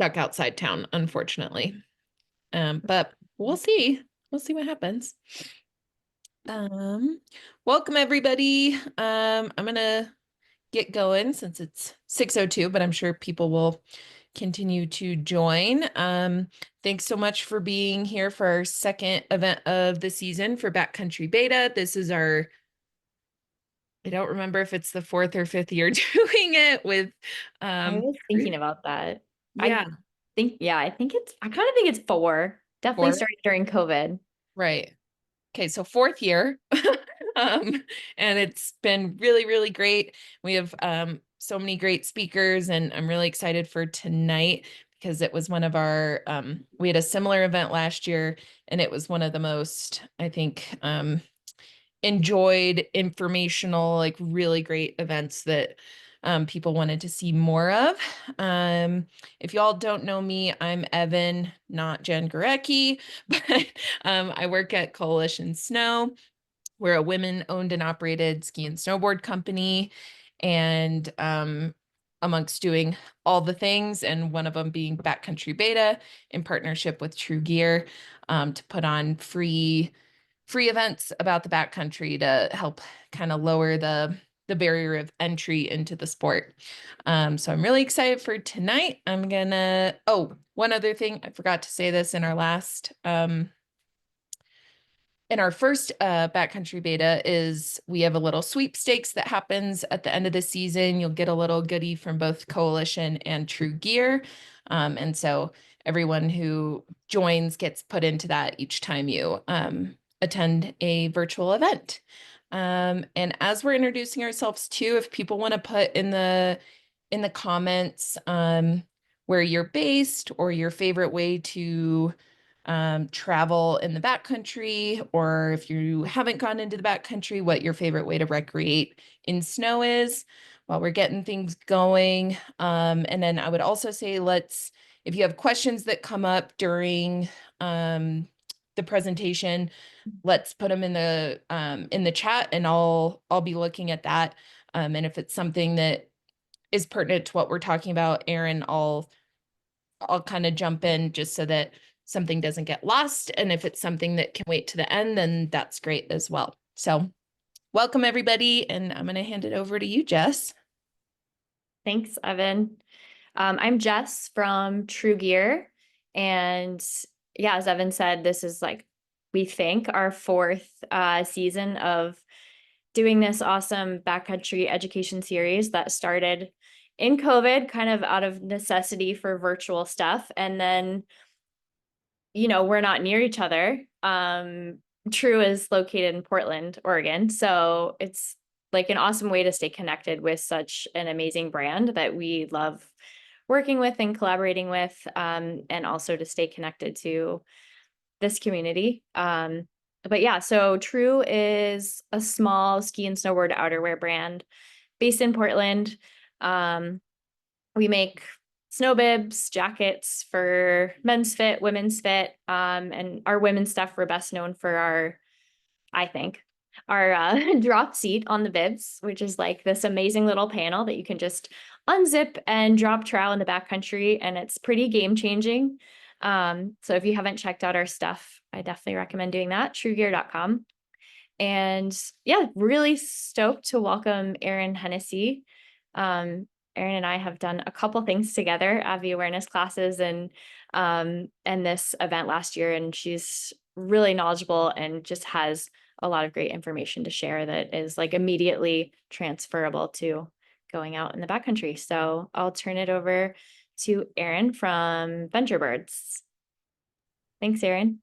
stuck outside town, unfortunately. But we'll see. We'll see what happens. Welcome everybody. I'm gonna get going since it's 6:02, but I'm sure people will continue to join. Thanks so much for being here for our second event of the season for Backcountry Beta. This is our, I don't remember if it's the fourth or fifth year doing it with I was thinking about that. yeah, I think I kind of think it's four. Definitely four, started during COVID. right. Okay, so fourth year. And it's been really, really great. We have so many great speakers, and I'm really excited for tonight because it was one of our we had a similar event last year, and it was one of the most, I think, enjoyed, informational, like really great events that people wanted to see more of. If y'all don't know me, I'm Evan, not Jen Gurecki, but I work at Coalition Snow. We're a women-owned and operated ski and snowboard company, and amongst doing all the things, and one of them being Backcountry Beta in partnership with True Gear, to put on free events about the backcountry to help kind of lower the barrier of entry into the sport. So I'm really excited for tonight. Oh, one other thing, I forgot to say this in our last in our first backcountry beta, is we have a little sweepstakes that happens at the end of the season. You'll get a little goodie from both Coalition and True Gear. And so everyone who joins gets put into that each time you attend a virtual event. And as we're introducing ourselves too, if people want to put in the comments where you're based or your favorite way to travel in the backcountry, or if you haven't gone into the backcountry, what your favorite way to recreate in snow is while we're getting things going. And then I would also say, if you have questions that come up during the presentation, let's put them in the chat, and I'll be looking at that. And if it's something that is pertinent to what we're talking about, Erin, I'll kind of jump in just so that something doesn't get lost. And if it's something that can wait to the end, then that's great as well. So welcome everybody, and I'm going to hand it over to you, Jess. Thanks, Evan. I'm Jess from True Gear. And yeah, as Evan said, this is we think our fourth season of doing this awesome backcountry education series that started in COVID, kind of out of necessity for virtual stuff. And then, we're not near each other. True is located in Portland, Oregon. So it's like an awesome way to stay connected with such an amazing brand that we love working with and collaborating with, and also to stay connected to this community. But yeah, so True is a small ski and snowboard outerwear brand based in Portland. We make snow bibs, jackets for men's fit, women's fit, and our women's stuff, we're best known for I think, our drop seat on the bibs, which is like this amazing little panel that you can just unzip and drop trowel in the backcountry, and it's pretty game changing. So if you haven't checked out our stuff, I definitely recommend doing that, truegear.com. And yeah, really stoked to welcome Erin Hennessy. Erin and I have done a couple things together, Avi awareness classes and this event last year, and she's really knowledgeable and just has a lot of great information to share that is like immediately transferable to going out in the backcountry. So I'll turn it over to Erin from VNTRbirds. Thanks, Erin.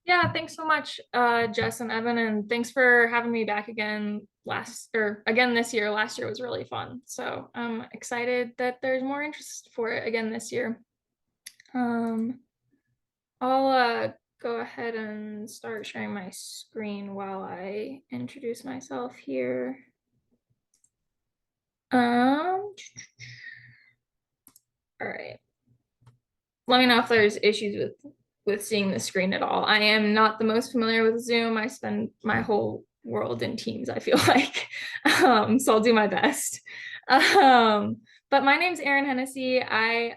Yeah, thanks so much, Jess and Evan, and thanks for having me back again this year. Last year was really fun, so I'm excited that there's more interest for it again this year. I'll go ahead and start sharing my screen while I introduce myself here. All right. Let me know if there's issues with seeing the screen at all. I am not the most familiar with Zoom. I spend my whole world in Teams, I feel like. So I'll do my best. But my name's Erin Hennessy. I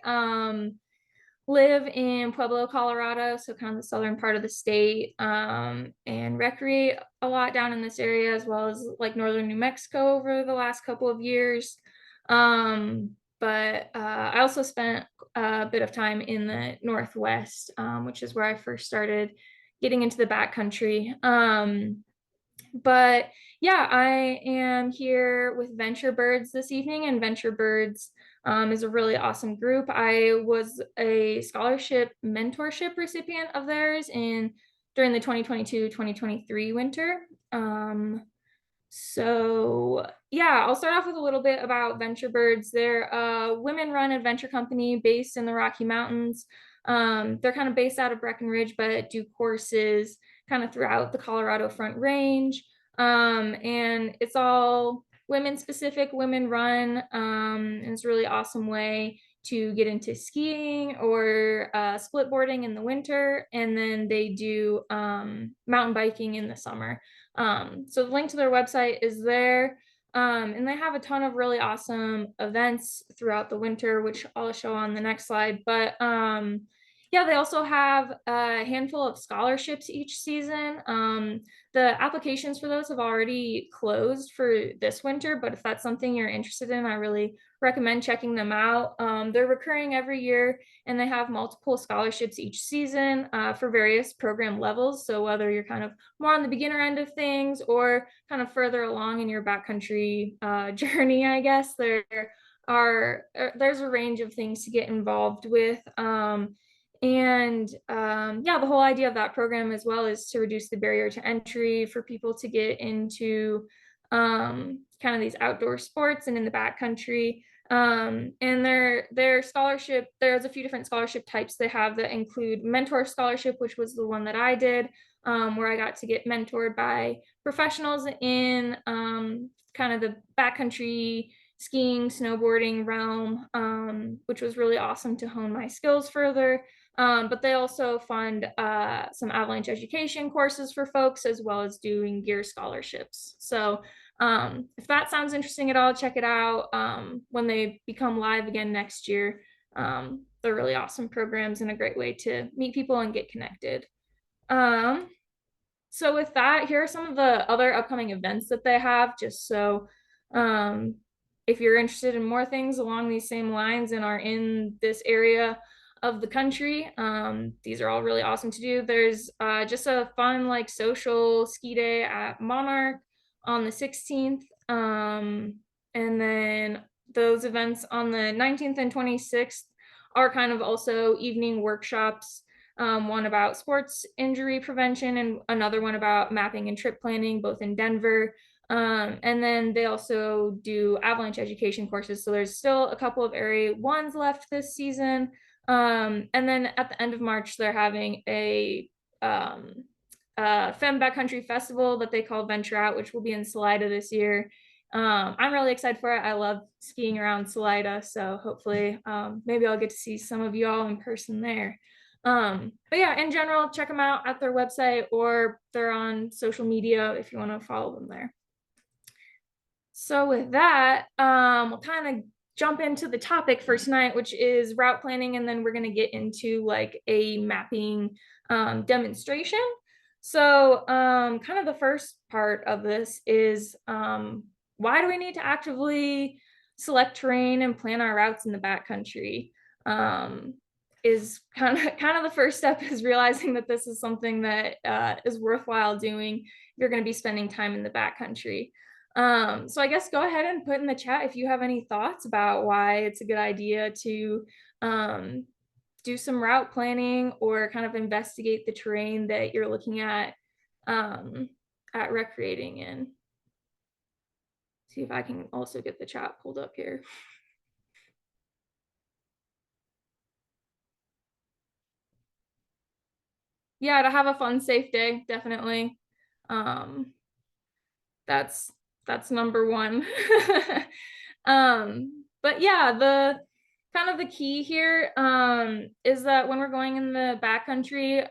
live in Pueblo, Colorado, so kind of the southern part of the state, and recreate a lot down in this area, as well as like northern New Mexico over the last couple of years. But I also spent a bit of time in the Northwest, which is where I first started getting into the backcountry. But yeah, I am here with VNTRbirds this evening, and VNTRbirds is a really awesome group. I was a scholarship mentorship recipient of theirs during the 2022-2023 winter. So yeah, I'll start off with a little bit about VNTRbirds. They're a women-run adventure company based in the Rocky Mountains. They're kind of based out of Breckenridge, but do courses kind of throughout the Colorado Front Range. And it's all women specific, women run. And it's a really awesome way to get into skiing or split boarding in the winter. And then they do mountain biking in the summer. So the link to their website is there. And they have a ton of really awesome events throughout the winter, which I'll show on the next slide. But yeah, they also have a handful of scholarships each season. The applications for those have already closed for this winter, but if that's something you're interested in, I really recommend checking them out. They're recurring every year, and they have multiple scholarships each season for various program levels. So whether you're kind of more on the beginner end of things or kind of further along in your backcountry journey, I guess, there's a range of things to get involved with. Yeah, the whole idea of that program as well is to reduce the barrier to entry for people to get into kind of these outdoor sports and in the backcountry. And their scholarship, there's a few different scholarship types they have that include mentor scholarship, which was the one that I did, where I got to get mentored by professionals in kind of the backcountry skiing, snowboarding realm, which was really awesome to hone my skills further. But they also fund some avalanche education courses for folks, as well as doing gear scholarships. So if that sounds interesting at all, check it out when they become live again next year. They're really awesome programs and a great way to meet people and get connected. So with that, here are some of the other upcoming events that they have, just so if you're interested in more things along these same lines and are in this area of the country, these are all really awesome to do. There's just a fun like social ski day at Monarch on the 16th. And then those events on the 19th and 26th are kind of also evening workshops, one about sports injury prevention and another one about mapping and trip planning, both in Denver. And then they also do avalanche education courses. So there's still a couple of area ones left this season. And then at the end of March, they're having a Femme Backcountry Festival that they call Venture Out, which will be in Salida this year. I'm really excited for it. I love skiing around Salida, so hopefully maybe I'll get to see some of you all in person there. But yeah, in general, check them out at their website, or they're on social media if you want to follow them there. So with that, we'll kind of jump into the topic for tonight, which is route planning, and then we're going to get into like a mapping demonstration. So kind of the first part of this is why do we need to actively select terrain and plan our routes in the backcountry? Is kind of the first step is realizing that this is something that is worthwhile doing if you're going to be spending time in the backcountry. So I guess go ahead and put in the chat if you have any thoughts about why it's a good idea to do some route planning or kind of investigate the terrain that you're looking at recreating in. See if I can also get the chat pulled up here. Yeah, to have a fun, safe day, definitely. That's number one. But yeah, the kind of the key here is that when we're going in the backcountry,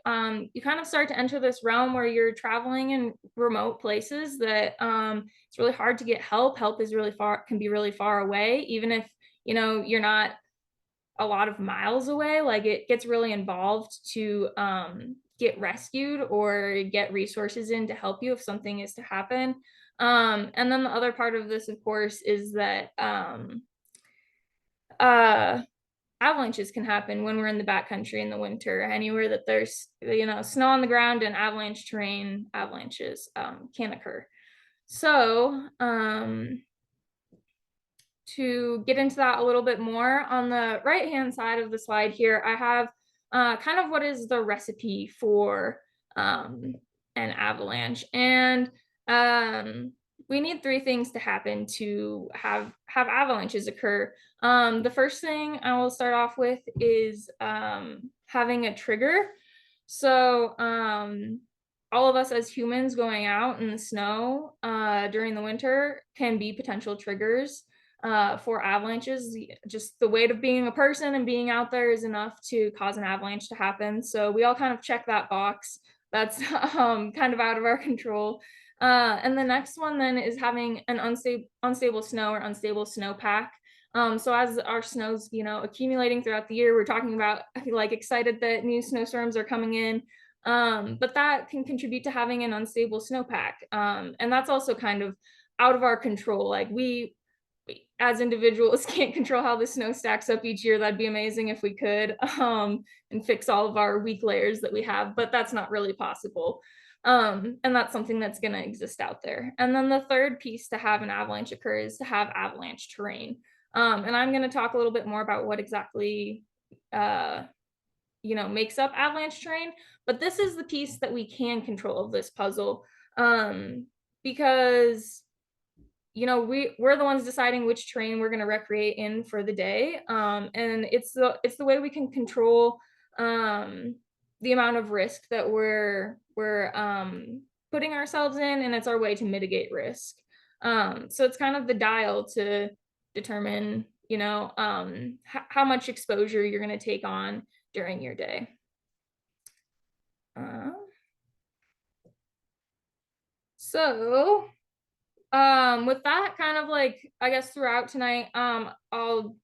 you kind of start to enter this realm where you're traveling in remote places that it's really hard to get help. Help is really far, can be really far away, even if you're not a lot of miles away. Like it gets really involved to get rescued or get resources in to help you if something is to happen. And then the other part of this, of course, is that avalanches can happen when we're in the backcountry in the winter. Anywhere that there's, you know, snow on the ground and avalanche terrain, avalanches can occur. So to get into that a little bit more, on the right hand side of the slide here, I have kind of what is the recipe for an avalanche. And we need three things to happen to have avalanches occur. The first thing I will start off with is having a trigger. So all of us as humans going out in the snow during the winter can be potential triggers for avalanches. Just the weight of being a person and being out there is enough to cause an avalanche to happen. So we all kind of check that box. That's kind of out of our control. And the next one then is having an unstable snow or unstable snowpack. So as our snow's, you know, accumulating throughout the year, we're talking about, I feel like, excited that new snowstorms are coming in. But that can contribute to having an unstable snowpack. And that's also kind of out of our control. Like we as individuals can't control how the snow stacks up each year. That'd be amazing if we could, and fix all of our weak layers that we have, but that's not really possible. And that's something that's going to exist out there. And then the third piece to have an avalanche occur is to have avalanche terrain. And I'm going to talk a little bit more about what exactly you know, makes up avalanche terrain, but this is the piece that we can control of this puzzle, because, you know, we're the ones deciding which terrain we're going to recreate in for the day, and it's the way we can control the amount of risk that we're putting ourselves in, and it's our way to mitigate risk. So it's kind of the dial to determine, you know, how much exposure you're going to take on during your day. So with that kind of like, I guess throughout tonight, I'll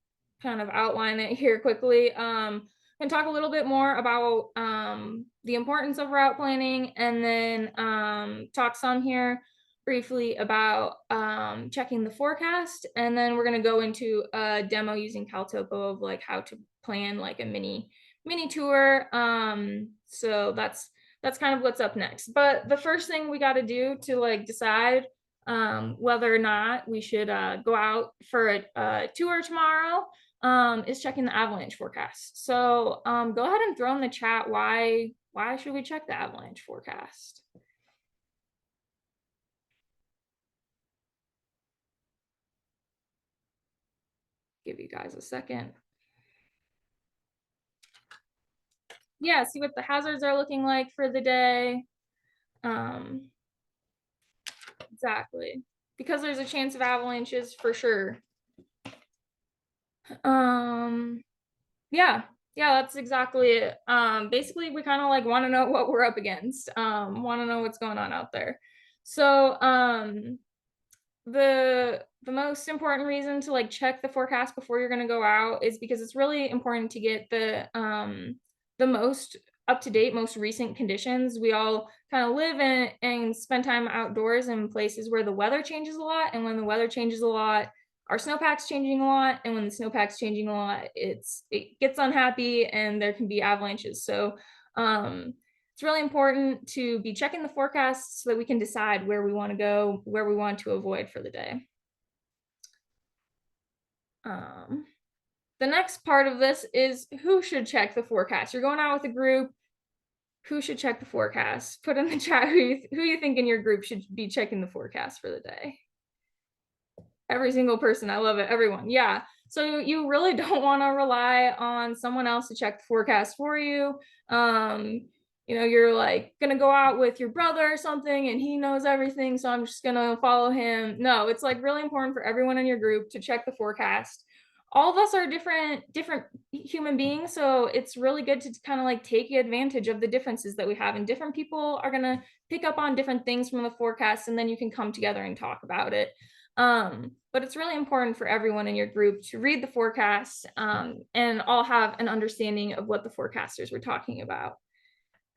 kind of outline it here quickly, and talk a little bit more about the importance of route planning, and then talk some here briefly about checking the forecast, and then we're going to go into a demo using CalTopo of like how to plan like a mini tour. So that's kind of what's up next. But the first thing we got to do to like decide whether or not we should go out for a tour tomorrow is checking the avalanche forecast. So go ahead and throw in the chat why should we check the avalanche forecast? Give you guys a second. Yeah, see what the hazards are looking like for the day. Exactly, because there's a chance of avalanches for sure. Yeah, that's exactly it. Basically we kind of like want to know what we're up against, want to know what's going on out there. So the most important reason to like check the forecast before you're going to go out is because it's really important to get the most up-to-date, most recent conditions. We all kind of live in and spend time outdoors in places where the weather changes a lot, and when the weather changes a lot, our snowpack's changing a lot, and when the snowpack's changing a lot, it gets unhappy and there can be avalanches. So it's really important to be checking the forecast so that we can decide where we want to go, where we want to avoid for the day. The next part of this is who should check the forecast. You're going out with a group. Who should check the forecast? Put in the chat who you think in your group should be checking the forecast for the day. Every single person. I love it. Everyone. Yeah. So you really don't want to rely on someone else to check the forecast for you. You know, you're like going to go out with your brother or something and he knows everything, so I'm just going to follow him. No, it's like really important for everyone in your group to check the forecast. All of us are different human beings, so it's really good to kind of like take advantage of the differences that we have, and different people are going to pick up on different things from the forecast, and then you can come together and talk about it. but it's really important for everyone in your group to read the forecast and all have an understanding of what the forecasters were talking about.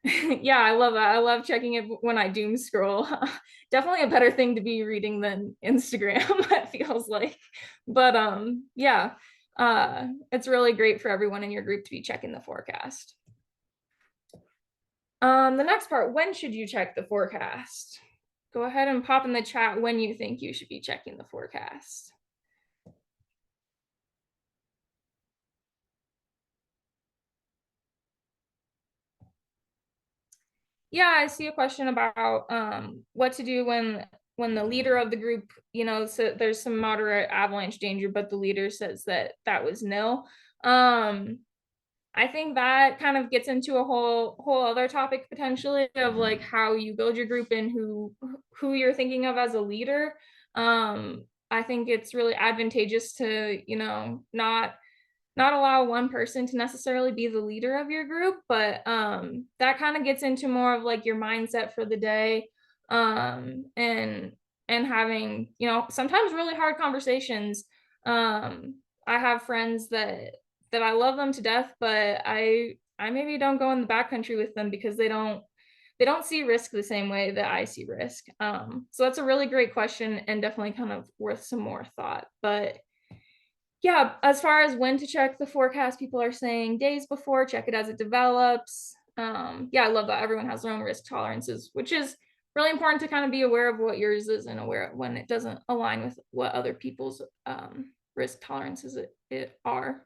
Yeah, I love that. I love checking it when I doom scroll. Definitely a better thing to be reading than Instagram, it feels like. But yeah, it's really great for everyone in your group to be checking the forecast. The next part, when should you check the forecast? Go ahead and pop in the chat when you think you should be checking the forecast. Yeah, I see a question about what to do when the leader of the group, you know, so there's some moderate avalanche danger, but the leader says that that was nil. I think that kind of gets into a whole other topic potentially of like how you build your group and who you're thinking of as a leader. I think it's really advantageous to, you know, not allow one person to necessarily be the leader of your group, but that kind of gets into more of like your mindset for the day, and having, you know, sometimes really hard conversations. I have friends that I love them to death, but I maybe don't go in the backcountry with them because they don't see risk the same way that I see risk. So that's a really great question and definitely kind of worth some more thought. But yeah, as far as when to check the forecast, people are saying days before, check it as it develops. Yeah, I love that everyone has their own risk tolerances, which is really important to kind of be aware of what yours is and aware when it doesn't align with what other people's risk tolerances it are.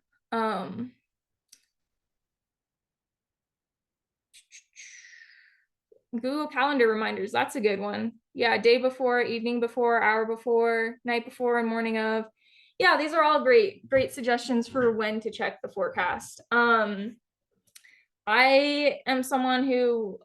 Google Calendar reminders, that's a good one. Yeah, day before, evening before, hour before, night before, and morning of. Yeah, these are all great suggestions for when to check the forecast. I am someone who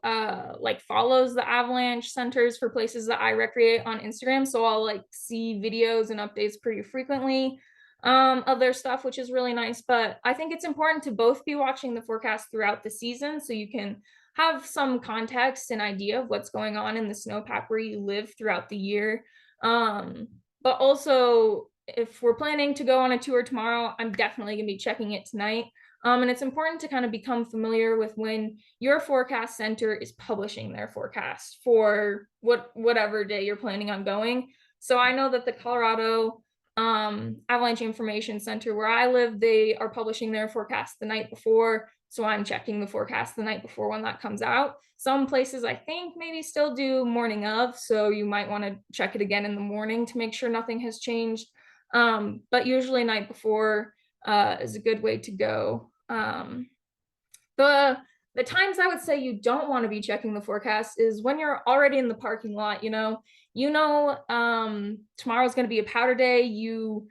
like follows the avalanche centers for places that I recreate on Instagram, so I'll like see videos and updates pretty frequently of their stuff, which is really nice. But I think it's important to both be watching the forecast throughout the season so you can have some context and idea of what's going on in the snowpack where you live throughout the year. But also, if we're planning to go on a tour tomorrow, I'm definitely gonna be checking it tonight. And it's important to kind of become familiar with when your forecast center is publishing their forecast for whatever day you're planning on going. So I know that the Colorado Avalanche Information Center where I live, they are publishing their forecast the night before. So I'm checking the forecast the night before when that comes out. Some places I think maybe still do morning of, so you might want to check it again in the morning to make sure nothing has changed. But usually night before is a good way to go. The times I would say you don't want to be checking the forecast is when you're already in the parking lot. Tomorrow's going to be a powder day. You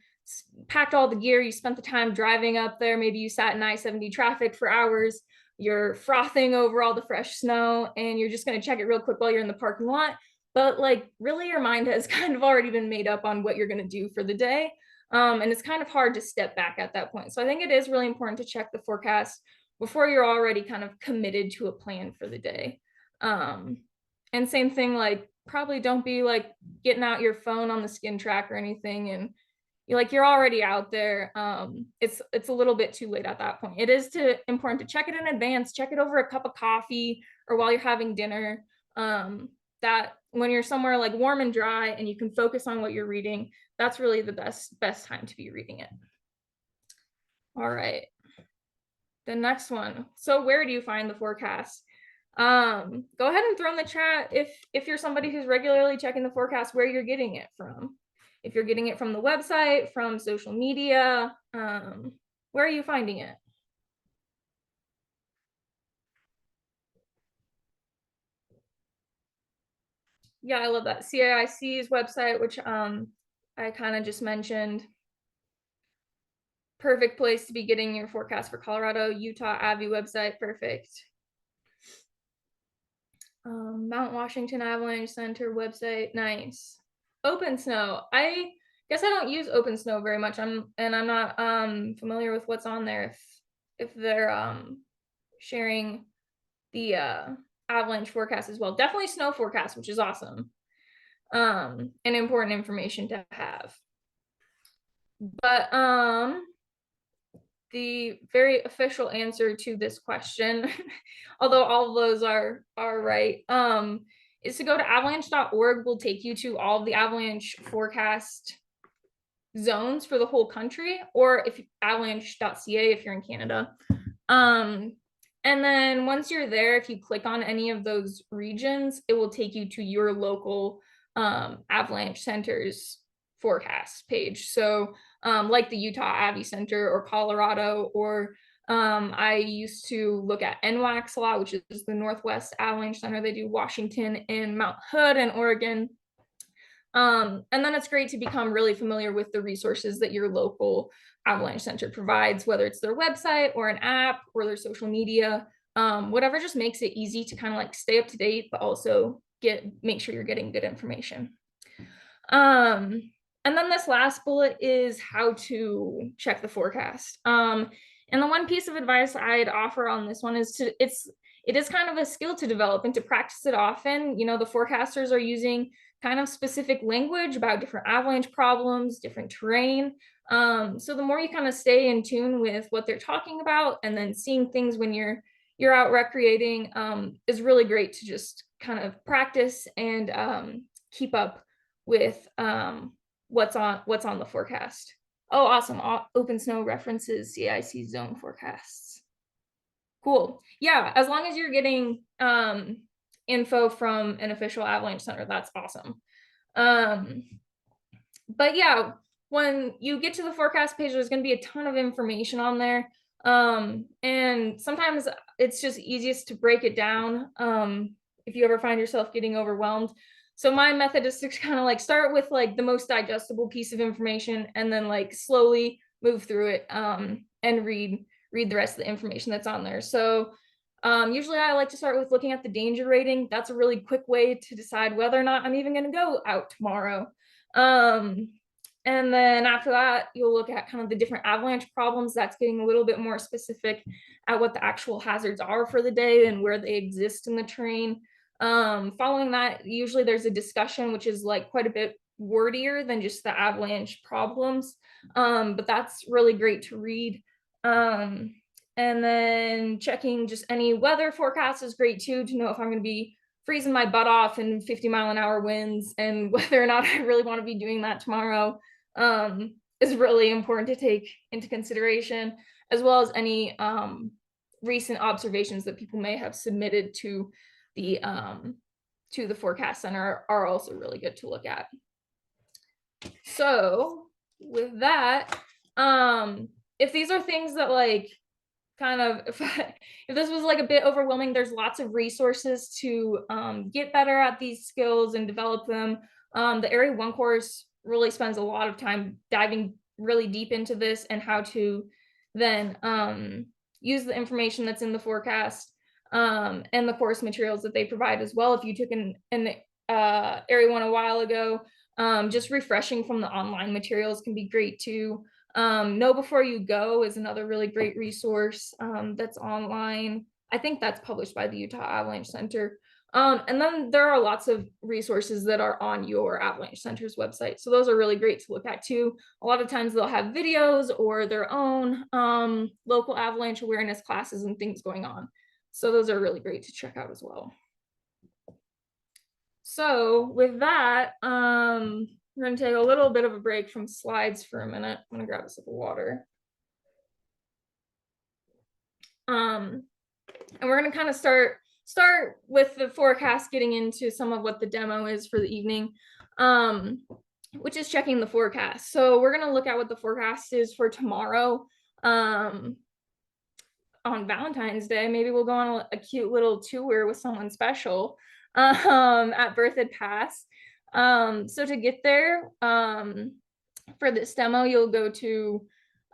packed all the gear, you spent the time driving up there, maybe you sat in I-70 traffic for hours, you're frothing over all the fresh snow, and you're just going to check it real quick while you're in the parking lot. But like really your mind has kind of already been made up on what you're going to do for the day. And it's kind of hard to step back at that point. So I think it is really important to check the forecast before you're already kind of committed to a plan for the day. And same thing, like probably don't be like getting out your phone on the skin track or anything, and you're already out there. It's a little bit too late at that point. It is important to check it in advance, check it over a cup of coffee or while you're having dinner. That when you're somewhere like warm and dry and you can focus on what you're reading, that's really the best time to be reading it. All right. The next one. So where do you find the forecast? Go ahead and throw in the chat if you're somebody who's regularly checking the forecast, where you're getting it from. If you're getting it from the website, from social media, where are you finding it? Yeah, I love that. CAIC's website, which I kind of just mentioned. Perfect place to be getting your forecast for Colorado. Utah Avi website, perfect. Mount Washington Avalanche Center website, nice. Open Snow. I guess I don't use Open Snow very much. I'm not familiar with what's on there if they're sharing the avalanche forecast as well. Definitely snow forecast, which is awesome. And important information to have. But the very official answer to this question, although all of those are right, is to go to avalanche.org. Will take you to all of the avalanche forecast zones for the whole country, or if avalanche.ca if you're in Canada. And then once you're there, if you click on any of those regions, it will take you to your local avalanche center's forecast page. So like the Utah Avi Center or Colorado, or I used to look at NWACS a lot, which is the Northwest Avalanche Center. They do Washington and Mount Hood and Oregon. And then it's great to become really familiar with the resources that your local avalanche center provides, whether it's their website or an app or their social media, whatever just makes it easy to kind of like stay up to date, but also make sure you're getting good information. And then this last bullet is how to check the forecast. And the one piece of advice I'd offer on this one is it is kind of a skill to develop and to practice it often. You know, the forecasters are using kind of specific language about different avalanche problems, different terrain. So the more you kind of stay in tune with what they're talking about, and then seeing things when you're out recreating, is really great to just kind of practice and keep up with what's on the forecast. Oh, awesome. Open Snow references CIC zone forecasts. Cool. Yeah, as long as you're getting info from an official avalanche center, that's awesome. But yeah, when you get to the forecast page, there's going to be a ton of information on there. And sometimes it's just easiest to break it down if you ever find yourself getting overwhelmed. So my method is to kind of like start with like the most digestible piece of information and then like slowly move through it and read the rest of the information that's on there. So usually I like to start with looking at the danger rating. That's a really quick way to decide whether or not I'm even going to go out tomorrow. And then after that, you'll look at kind of the different avalanche problems. That's getting a little bit more specific at what the actual hazards are for the day and where they exist in the terrain. Following that, usually there's a discussion, which is like quite a bit wordier than just the avalanche problems. But that's really great to read. And then checking just any weather forecast is great too, to know if I'm going to be freezing my butt off in 50-mile-an-hour winds and whether or not I really want to be doing that tomorrow is really important to take into consideration, as well as any recent observations that people may have submitted to the forecast center are also really good to look at. So with that, if these are things that like kind of if this was like a bit overwhelming, there's lots of resources to get better at these skills and develop them. The Area 1 course really spends a lot of time diving really deep into this and how to then use the information that's in the forecast and the course materials that they provide as well. If you took an Area 1 a while ago, just refreshing from the online materials can be great too. Know Before You Go is another really great resource that's online. I think that's published by the Utah Avalanche Center. And then there are lots of resources that are on your Avalanche Center's website. So those are really great to look at too. A lot of times they'll have videos or their own local avalanche awareness classes and things going on. So those are really great to check out as well. So with that, we're going to take a little bit of a break from slides for a minute. I'm going to grab a sip of water. And we're going to kind of start with the forecast, getting into some of what the demo is for the evening, which is checking the forecast. So we're going to look at what the forecast is for tomorrow on Valentine's Day. Maybe we'll go on a cute little tour with someone special at Berthoud Pass. So to get there, for this demo, you'll go to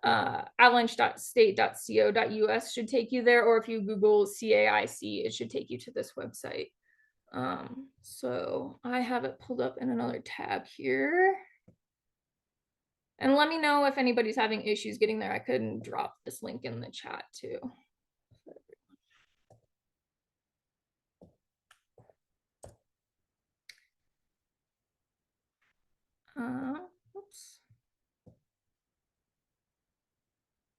avalanche.state.co.us should take you there, or if you Google CAIC, it should take you to this website. So I have it pulled up in another tab here. And let me know if anybody's having issues getting there. I could drop this link in the chat too. Oops.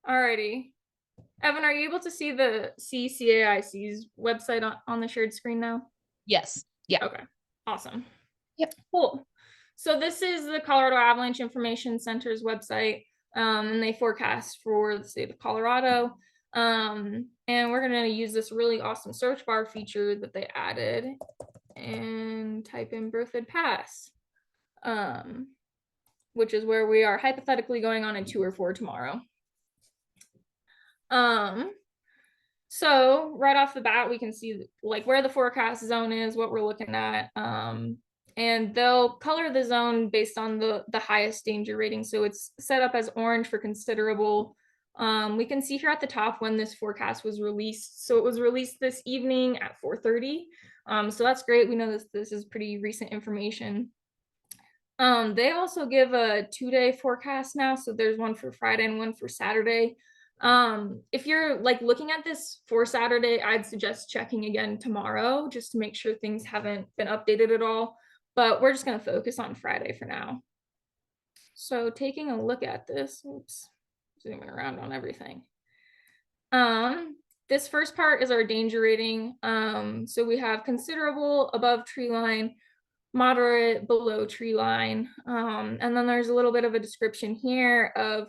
Alrighty. Evan, are you able to see the CCAIC's website on the shared screen now? Yes. Yeah. Okay, awesome. Yep. Cool. So this is the Colorado Avalanche Information Center's website, and they forecast for the state of Colorado. And we're gonna use this really awesome search bar feature that they added and type in Berthoud Pass, which is where we are hypothetically going on a tour for tomorrow. So right off the bat, we can see like where the forecast zone is, what we're looking at. And they'll color the zone based on the highest danger rating. So it's set up as orange for considerable. We can see here at the top when this forecast was released. So it was released this evening at 4:30. So that's great. We know this is pretty recent information. They also give a 2-day forecast now. So there's one for Friday and one for Saturday. If you're like looking at this for Saturday, I'd suggest checking again tomorrow just to make sure things haven't been updated at all. But we're just going to focus on Friday for now. So taking a look at this, oops, zooming around on everything. This first part is our danger rating. So we have considerable above tree line, moderate below tree line. And then there's a little bit of a description here of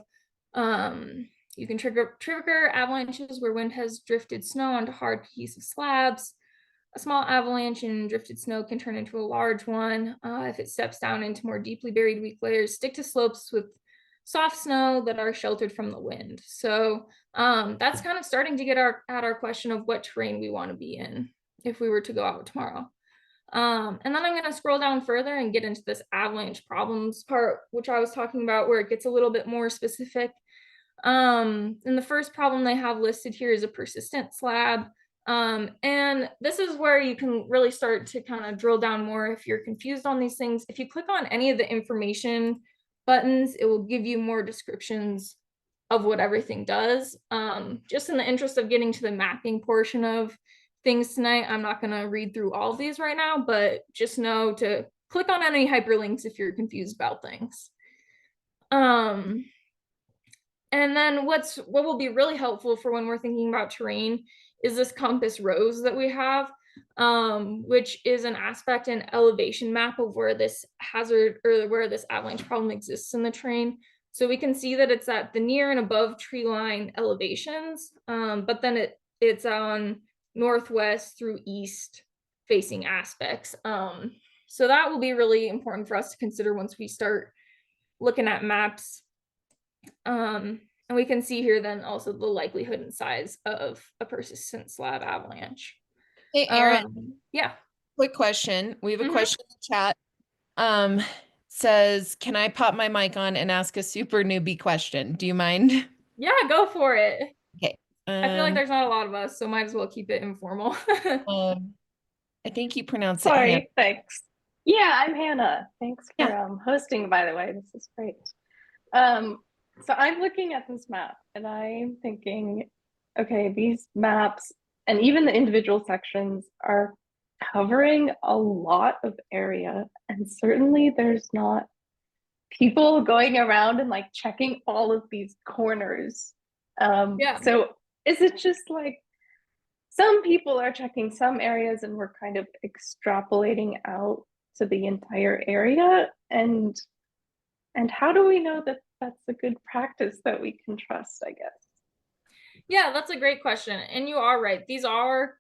you can trigger avalanches where wind has drifted snow onto hard adhesive slabs. A small avalanche in drifted snow can turn into a large one if it steps down into more deeply buried weak layers. Stick to slopes with soft snow that are sheltered from the wind. So that's kind of starting to get at our question of what terrain we want to be in if we were to go out tomorrow. And then I'm going to scroll down further and get into this avalanche problems part, which I was talking about, where it gets a little bit more specific. And the first problem they have listed here is a persistent slab. And this is where you can really start to kind of drill down more if you're confused on these things. If you click on any of the information buttons, it will give you more descriptions of what everything does. Just in the interest of getting to the mapping portion of things tonight, I'm not going to read through all of these right now, but just know to click on any hyperlinks if you're confused about things. And then what will be really helpful for when we're thinking about terrain is this compass rose that we have, which is an aspect and elevation map of where this hazard or where this avalanche problem exists in the terrain. So we can see that it's at the near and above tree line elevations, but then it's on northwest through east facing aspects. So that will be really important for us to consider once we start looking at maps. And we can see here then also the likelihood and size of a persistent slab avalanche. Hey, Erin. Yeah. Quick question. We have a question in the chat. Says, can I pop my mic on and ask a super newbie question? Do you mind? Yeah, go for it. Okay. I feel like there's not a lot of us, so might as well keep it informal. I think you pronounce it. Sorry, thanks. Yeah, I'm Hannah. Thanks for hosting, by the way. This is great. So I'm looking at this map and I'm thinking, okay, these maps and even the individual sections are covering a lot of area, and certainly there's not people going around and like checking all of these corners. So is it just like some people are checking some areas and we're kind of extrapolating out to the entire area? And how do we know that that's a good practice that we can trust, I guess? Yeah, that's a great question. And you are right. These are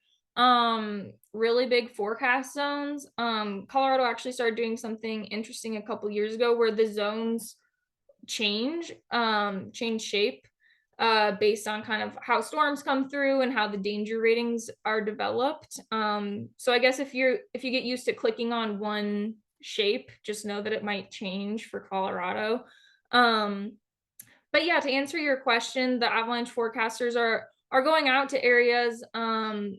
really big forecast zones. Colorado actually started doing something interesting a couple years ago where the zones change shape based on kind of how storms come through and how the danger ratings are developed. So I guess if you get used to clicking on one shape, just know that it might change for Colorado. But yeah, to answer your question, the avalanche forecasters are going out to areas and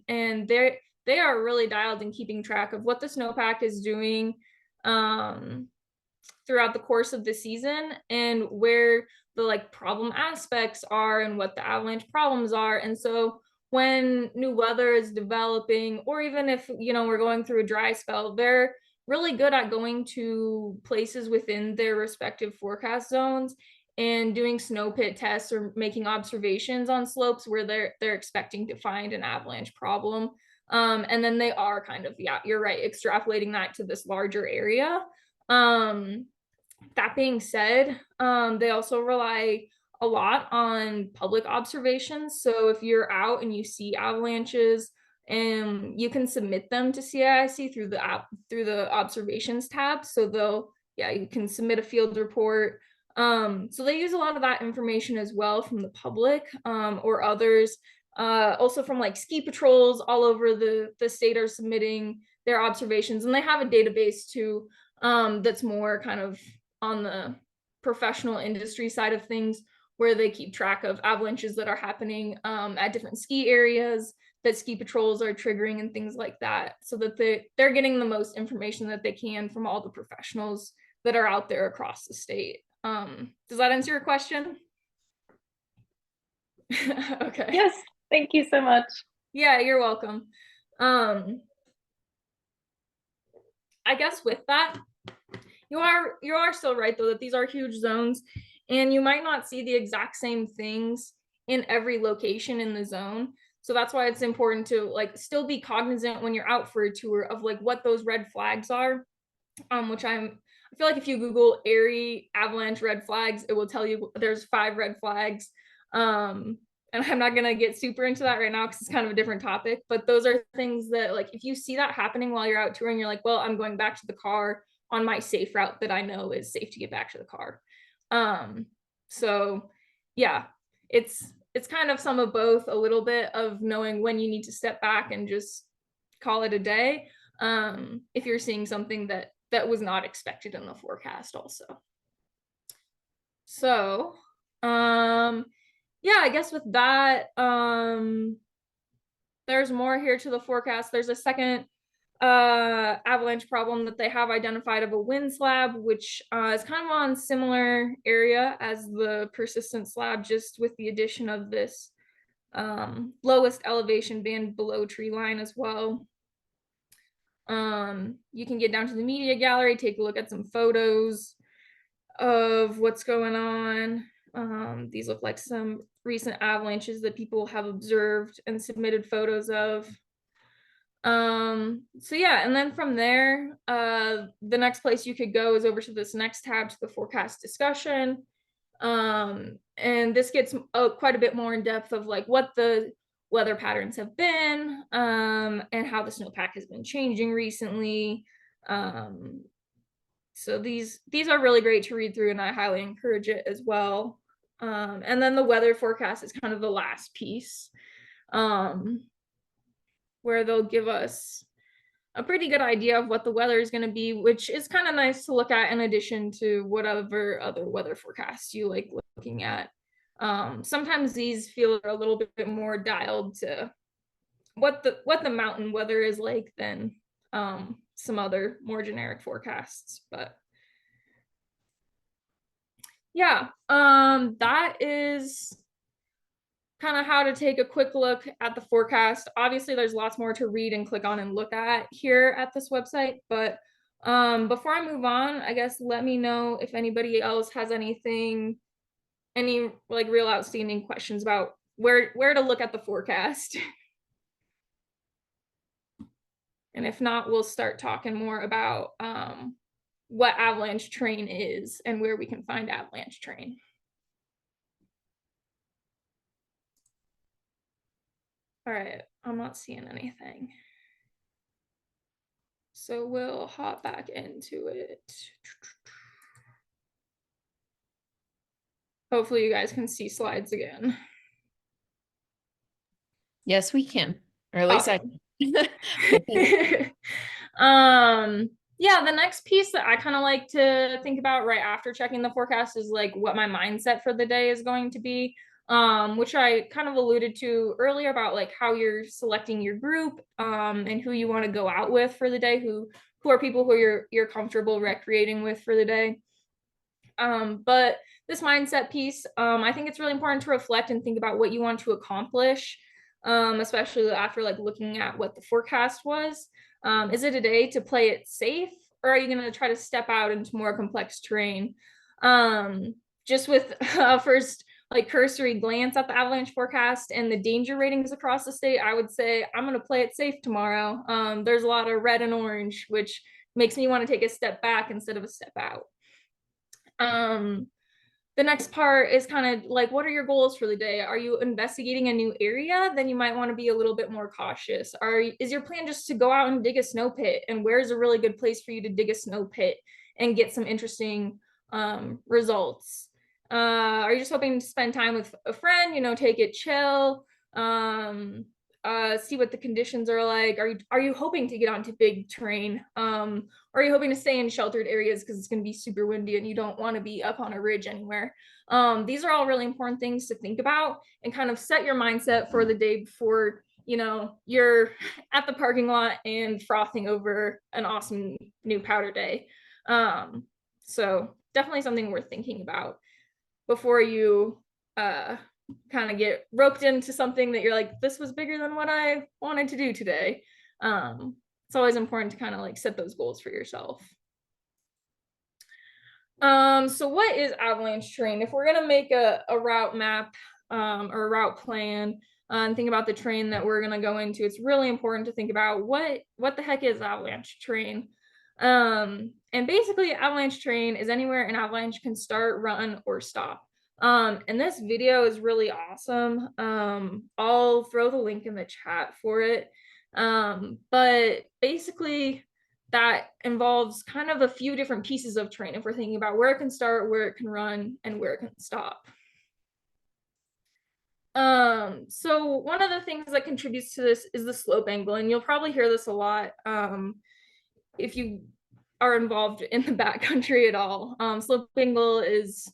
they are really dialed in keeping track of what the snowpack is doing throughout the course of the season and where the like problem aspects are and what the avalanche problems are. And so when new weather is developing, or even if we're going through a dry spell, they're really good at going to places within their respective forecast zones and doing snow pit tests or making observations on slopes where they're expecting to find an avalanche problem. And then they are kind of, yeah, you're right, extrapolating that to this larger area. That being said, they also rely a lot on public observations. So if you're out and you see avalanches, and you can submit them to CIIC through the app, through the observations tab. So you can submit a field report. So they use a lot of that information as well from the public, or others. Also from like ski patrols all over the state are submitting their observations, and they have a database too, that's more kind of on the professional industry side of things, where they keep track of avalanches that are happening at different ski areas that ski patrols are triggering and things like that, so that they're getting the most information that they can from all the professionals that are out there across the state. Does that answer your question? Okay. Yes, thank you so much. Yeah, you're welcome. I guess with that, you are still right though, that these are huge zones, and you might not see the exact same things in every location in the zone. So that's why it's important to like still be cognizant when you're out for a tour of like what those red flags are, which I feel like if you Google Erie avalanche red flags, it will tell you there's 5 red flags. And I'm not gonna get super into that right now because it's kind of a different topic, but those are things that like if you see that happening while you're out touring, you're like, well, I'm going back to the car on my safe route that I know is safe to get back to the car. So yeah, it's kind of some of both, a little bit of knowing when you need to step back and just call it a day, if you're seeing something that was not expected in the forecast also. So yeah, I guess with that, there's more here to the forecast. There's a second avalanche problem that they have identified of a wind slab, which is kind of on similar area as the persistent slab, just with the addition of this lowest elevation band below tree line as well. You can get down to the media gallery, take a look at some photos of what's going on. These look like some recent avalanches that people have observed and submitted photos of. So yeah, and then from there, the next place you could go is over to this next tab, to the forecast discussion. And this gets quite a bit more in depth of like what the weather patterns have been, and how the snowpack has been changing recently. So these are really great to read through, and I highly encourage it as well. And then the weather forecast is kind of the last piece, where they'll give us a pretty good idea of what the weather is going to be, which is kind of nice to look at in addition to whatever other weather forecasts you like looking at. Sometimes these feel a little bit more dialed to what the mountain weather is like than some other more generic forecasts. But yeah, that is kind of how to take a quick look at the forecast. Obviously, there's lots more to read and click on and look at here at this website. But before I move on, I guess let me know if anybody else has any like real outstanding questions about where to look at the forecast. And if not, we'll start talking more about what avalanche terrain is and where we can find avalanche terrain. All right, I'm not seeing anything. So we'll hop back into it. Hopefully you guys can see slides again. Yes, we can. Or at least Awesome. I Yeah, the next piece that I kind of like to think about right after checking the forecast is like what my mindset for the day is going to be, which I kind of alluded to earlier about like how you're selecting your group, and who you want to go out with for the day, who are people who you're comfortable recreating with for the day. But this mindset piece, I think it's really important to reflect and think about what you want to accomplish, especially after like looking at what the forecast was. Is it a day to play it safe, or are you going to try to step out into more complex terrain? just with first like cursory glance at the avalanche forecast and the danger ratings across the state, I would say I'm going to play it safe tomorrow. There's a lot of red and orange, which makes me want to take a step back instead of a step out. The next part is kind of like, what are your goals for the day? Are you investigating a new area? Then you might want to be a little bit more cautious. Is your plan just to go out and dig a snow pit? And where's a really good place for you to dig a snow pit and get some interesting results? Are you just hoping to spend time with a friend, you know, take it chill, see what the conditions are like? Are you hoping to get onto big terrain? Or are you hoping to stay in sheltered areas because it's going to be super windy and you don't want to be up on a ridge anywhere? These are all really important things to think about and kind of set your mindset for the day before, you know, you're at the parking lot and frothing over an awesome new powder day. So definitely something worth thinking about before you kind of get roped into something that you're like, this was bigger than what I wanted to do today. It's always important to kind of like set those goals for yourself. So what is avalanche terrain? If we're gonna make a route map or a route plan and think about the terrain that we're gonna go into, it's really important to think about what the heck is avalanche terrain. And basically avalanche terrain is anywhere an avalanche can start, run, or stop. And this video is really awesome. I'll throw the link in the chat for it. But basically that involves kind of a few different pieces of terrain if we're thinking about where it can start, where it can run, and where it can stop. So one of the things that contributes to this is the slope angle, and you'll probably hear this a lot if you are involved in the backcountry at all. Slope angle is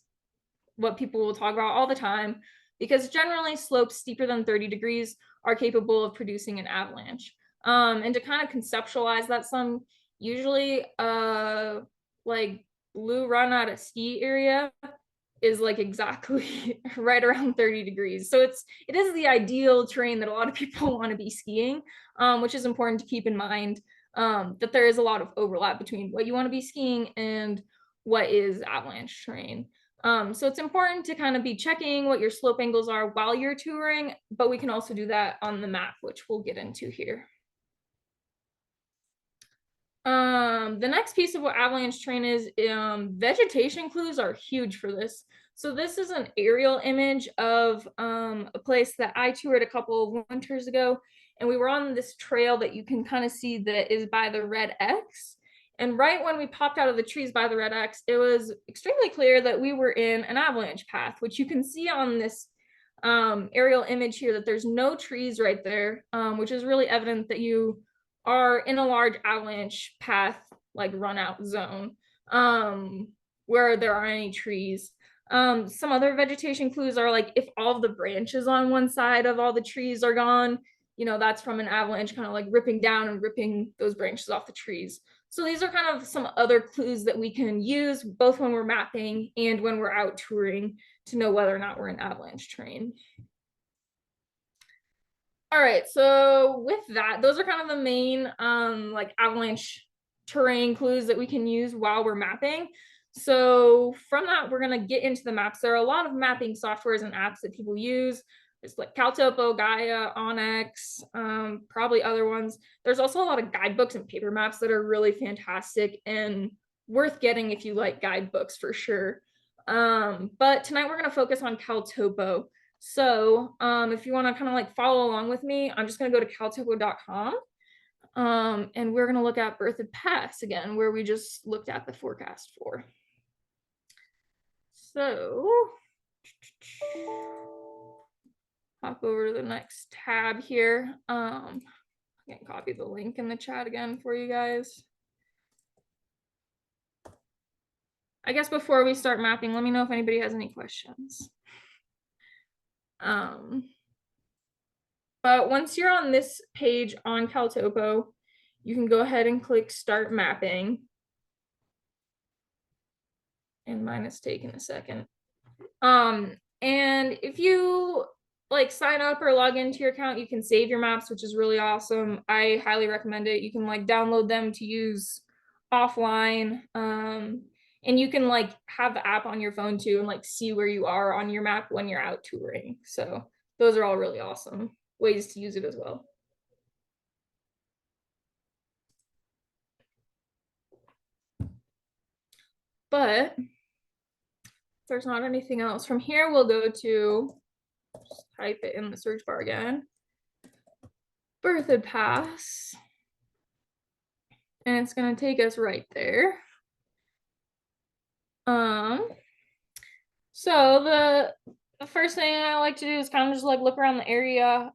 what people will talk about all the time because generally slopes steeper than 30 degrees are capable of producing an avalanche. And to kind of conceptualize that some, usually like blue run at a ski area is like exactly right around 30 degrees. So it is the ideal terrain that a lot of people want to be skiing, which is important to keep in mind, that there is a lot of overlap between what you want to be skiing and what is avalanche terrain. So it's important to kind of be checking what your slope angles are while you're touring, but we can also do that on the map, which we'll get into here. The next piece of what avalanche terrain is, vegetation clues are huge for this. So this is an aerial image of a place that I toured a couple of winters ago, and we were on this trail that you can kind of see that is by the red X. And right when we popped out of the trees by the red X, it was extremely clear that we were in an avalanche path, which you can see on this aerial image here that there's no trees right there, which is really evident that you are in a large avalanche path, like run out zone, where there aren't any trees. Some other vegetation clues are like if all of the branches on one side of all the trees are gone, you know, that's from an avalanche kind of like ripping down and ripping those branches off the trees. So these are kind of some other clues that we can use both when we're mapping and when we're out touring to know whether or not we're in avalanche terrain. All right, so with that, those are kind of the main like avalanche terrain clues that we can use while we're mapping. So from that, we're gonna get into the maps. There are a lot of mapping softwares and apps that people use. There's like CalTopo, Gaia, Onyx, probably other ones. There's also a lot of guidebooks and paper maps that are really fantastic and worth getting if you like guidebooks for sure. But tonight we're gonna focus on CalTopo. So if you want to kind of like follow along with me, I'm just going to go to caltopo.com and we're going to look at berthed paths again, where we just looked at the forecast for. So hop over to the next tab here. I can copy the link in the chat again for you guys. I guess before we start mapping, let me know if anybody has any questions. But once you're on this page on CalTopo, you can go ahead and click Start Mapping. And mine is taking a second. And if you like sign up or log into your account, you can save your maps, which is really awesome. I highly recommend it. You can like download them to use offline. And And you can like have the app on your phone too and like see where you are on your map when you're out touring. So those are all really awesome ways to use it as well. But if there's not anything else from here, we'll go to, just type it in the search bar again, Berthoud Pass. And it's going to take us right there. So the first thing I like to do is kind of just like look around the area,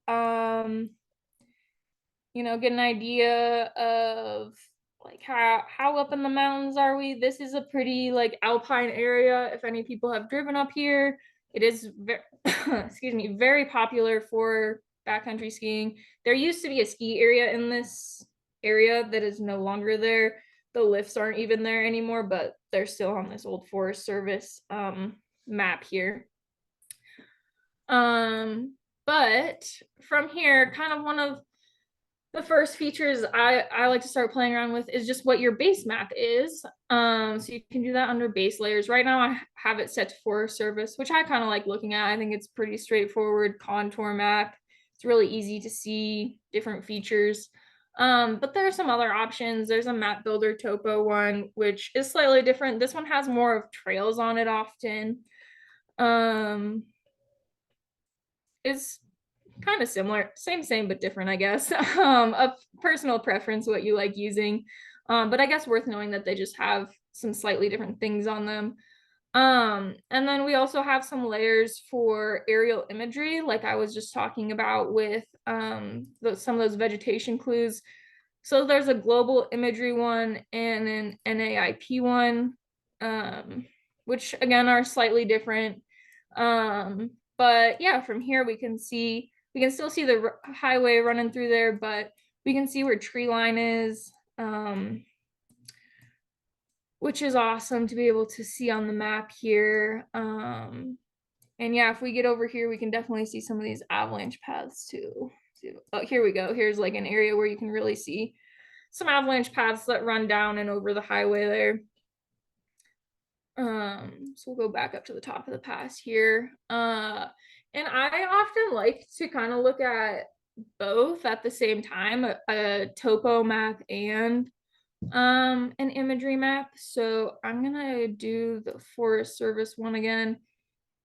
you know, get an idea of like how up in the mountains are we. This is a pretty like alpine area. If any people have driven up here, it is very excuse me, very popular for backcountry skiing. There used to be a ski area in this area that is no longer there. The lifts aren't even there anymore, but they're still on this old Forest Service map here. But from here, kind of one of the first features I like to start playing around with is just what your base map is. So you can do that under base layers. Right now I have it set to Forest Service, which I kind of like looking at. I think it's pretty straightforward contour map. It's really easy to see different features. But there are some other options. There's a map builder topo one, which is slightly different. This one has more of trails on it often. It's kind of similar, same but different, I guess. A personal preference what you like using, but I guess worth knowing that they just have some slightly different things on them. And then we also have some layers for aerial imagery, like I was just talking about with some of those vegetation clues. So there's a global imagery one and an NAIP one, which again are slightly different. But yeah, from here we can still see the highway running through there, but we can see where tree line is, which is awesome to be able to see on the map here. And yeah, if we get over here, we can definitely see some of these avalanche paths too. Oh, here we go. Here's like an area where you can really see some avalanche paths that run down and over the highway there. So we'll go back up to the top of the pass here. And I often like to kind of look at both at the same time, a topo map and an imagery map. So I'm gonna do the Forest Service one again,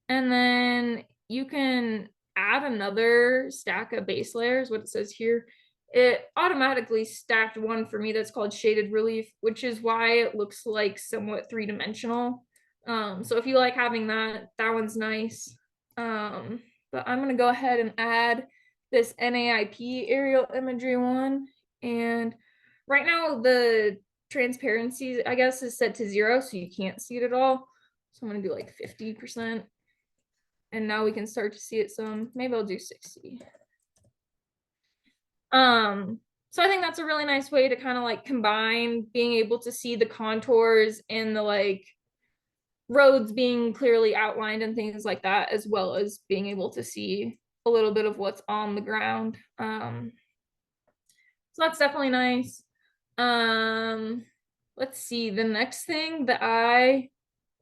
and then you can add another stack of base layers. What it says here, it automatically stacked one for me that's called shaded relief, which is why it looks like somewhat three-dimensional. So if you like having that one's nice. But I'm gonna go ahead and add this NAIP aerial imagery one. And right now the transparency, I guess, is set to 0, so you can't see it at all. So I'm gonna do like 50%. And now we can start to see it some. Maybe I'll do 60. So I think that's a really nice way to kind of like combine being able to see the contours and the like roads being clearly outlined and things like that, as well as being able to see a little bit of what's on the ground. So that's definitely nice. Let's see, the next thing that I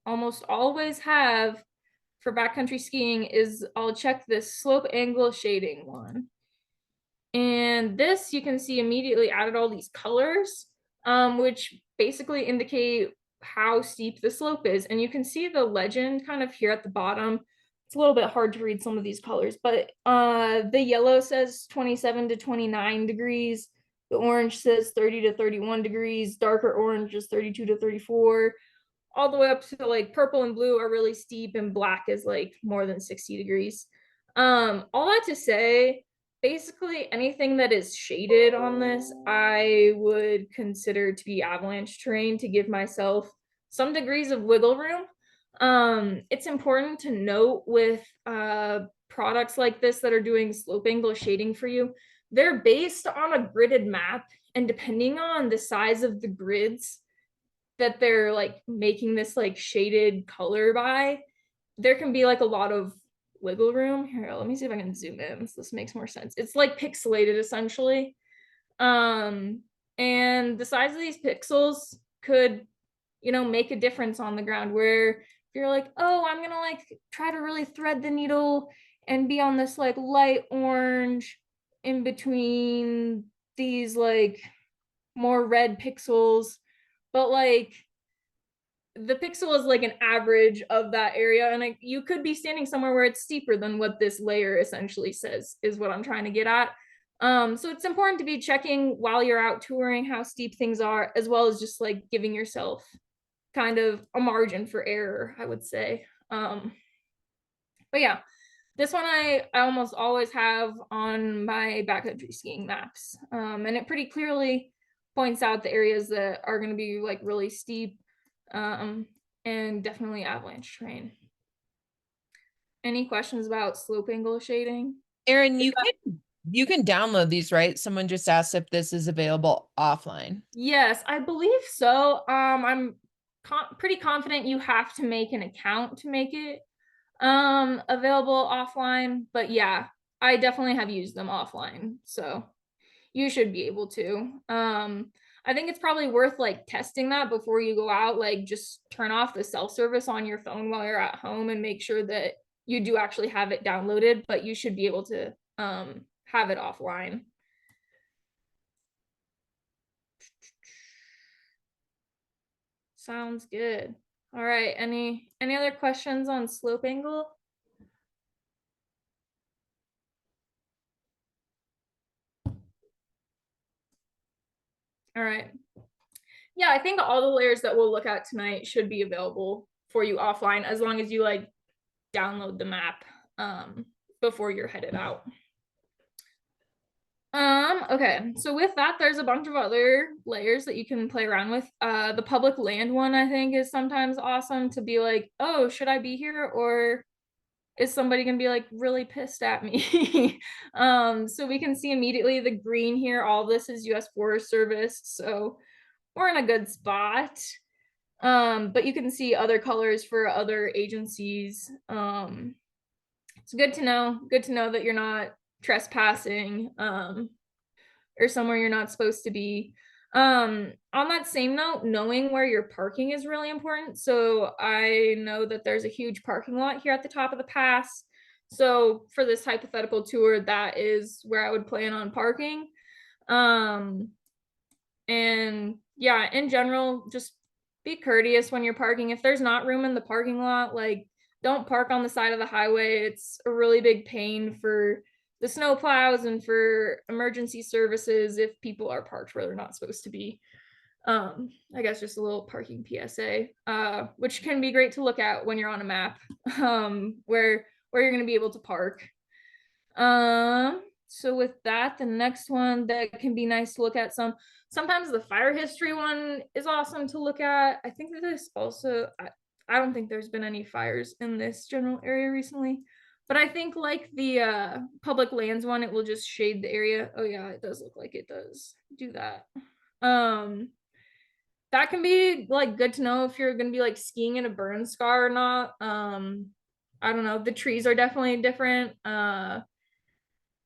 almost always have for backcountry skiing is I'll check this slope angle shading one. And this you can see immediately added all these colors, which basically indicate how steep the slope is. And you can see the legend kind of here at the bottom. It's a little bit hard to read some of these colors, but the yellow says 27 to 29 degrees. The orange says 30 to 31 degrees. Darker orange is 32 to 34. All the way up to like purple and blue are really steep, and black is like more than 60 degrees. All that to say, basically anything that is shaded on this, I would consider to be avalanche terrain to give myself some degrees of wiggle room. It's important to note with products like this that are doing slope angle shading for you, they're based on a gridded map, and depending on the size of the grids that they're like making this like shaded color by, there can be like a lot of wiggle room. Here, let me see if I can zoom in so this makes more sense. It's like pixelated essentially. And the size of these pixels could make a difference on the ground, where if you're like, oh, I'm gonna like try to really thread the needle and be on this like light orange in between these like more red pixels, but like the pixel is like an average of that area, and like you could be standing somewhere where it's steeper than what this layer essentially says, is what I'm trying to get at. So it's important to be checking while you're out touring how steep things are, as well as just like giving yourself kind of a margin for error, I would say. But yeah, this one I almost always have on my backcountry skiing maps, and it pretty clearly points out the areas that are going to be like really steep, and definitely avalanche terrain. Any questions about slope angle shading? Erin, you can download these, right? Someone just asked if this is available offline. Yes, I believe so. I'm pretty confident you have to make an account to make it available offline, but yeah, I definitely have used them offline, so you should be able to. I think it's probably worth like testing that before you go out. Like just turn off the self-service on your phone while you're at home and make sure that you do actually have it downloaded, but you should be able to have it offline. Sounds good. All right, any other questions on slope angle? All right. Yeah, I think all the layers that we'll look at tonight should be available for you offline, as long as you like download the map before you're headed out. Okay, so with that, there's a bunch of other layers that you can play around with. The public land one, I think, is sometimes awesome to be like, oh, should I be here, or is somebody gonna be like really pissed at me? So we can see immediately the green here. All this is US Forest Service, so we're in a good spot. But you can see other colors for other agencies. It's good to know that you're not trespassing or somewhere you're not supposed to be. On that same note, knowing where you're parking is really important. So I know that there's a huge parking lot here at the top of the pass. So for this hypothetical tour, that is where I would plan on parking. And yeah, in general, just be courteous when you're parking. If there's not room in the parking lot, like don't park on the side of the highway. It's a really big pain for the snow plows and for emergency services if people are parked where they're not supposed to be. I guess just a little parking PSA, which can be great to look at when you're on a map, where you're going to be able to park. So with that, the next one that can be nice to look at, sometimes the fire history one is awesome to look at. I think this also, I don't think there's been any fires in this general area recently, but I think like the public lands one, it will just shade the area. Oh yeah, it does look like it does do that. That can be like good to know if you're gonna be like skiing in a burn scar or not. I don't know, the trees are definitely different.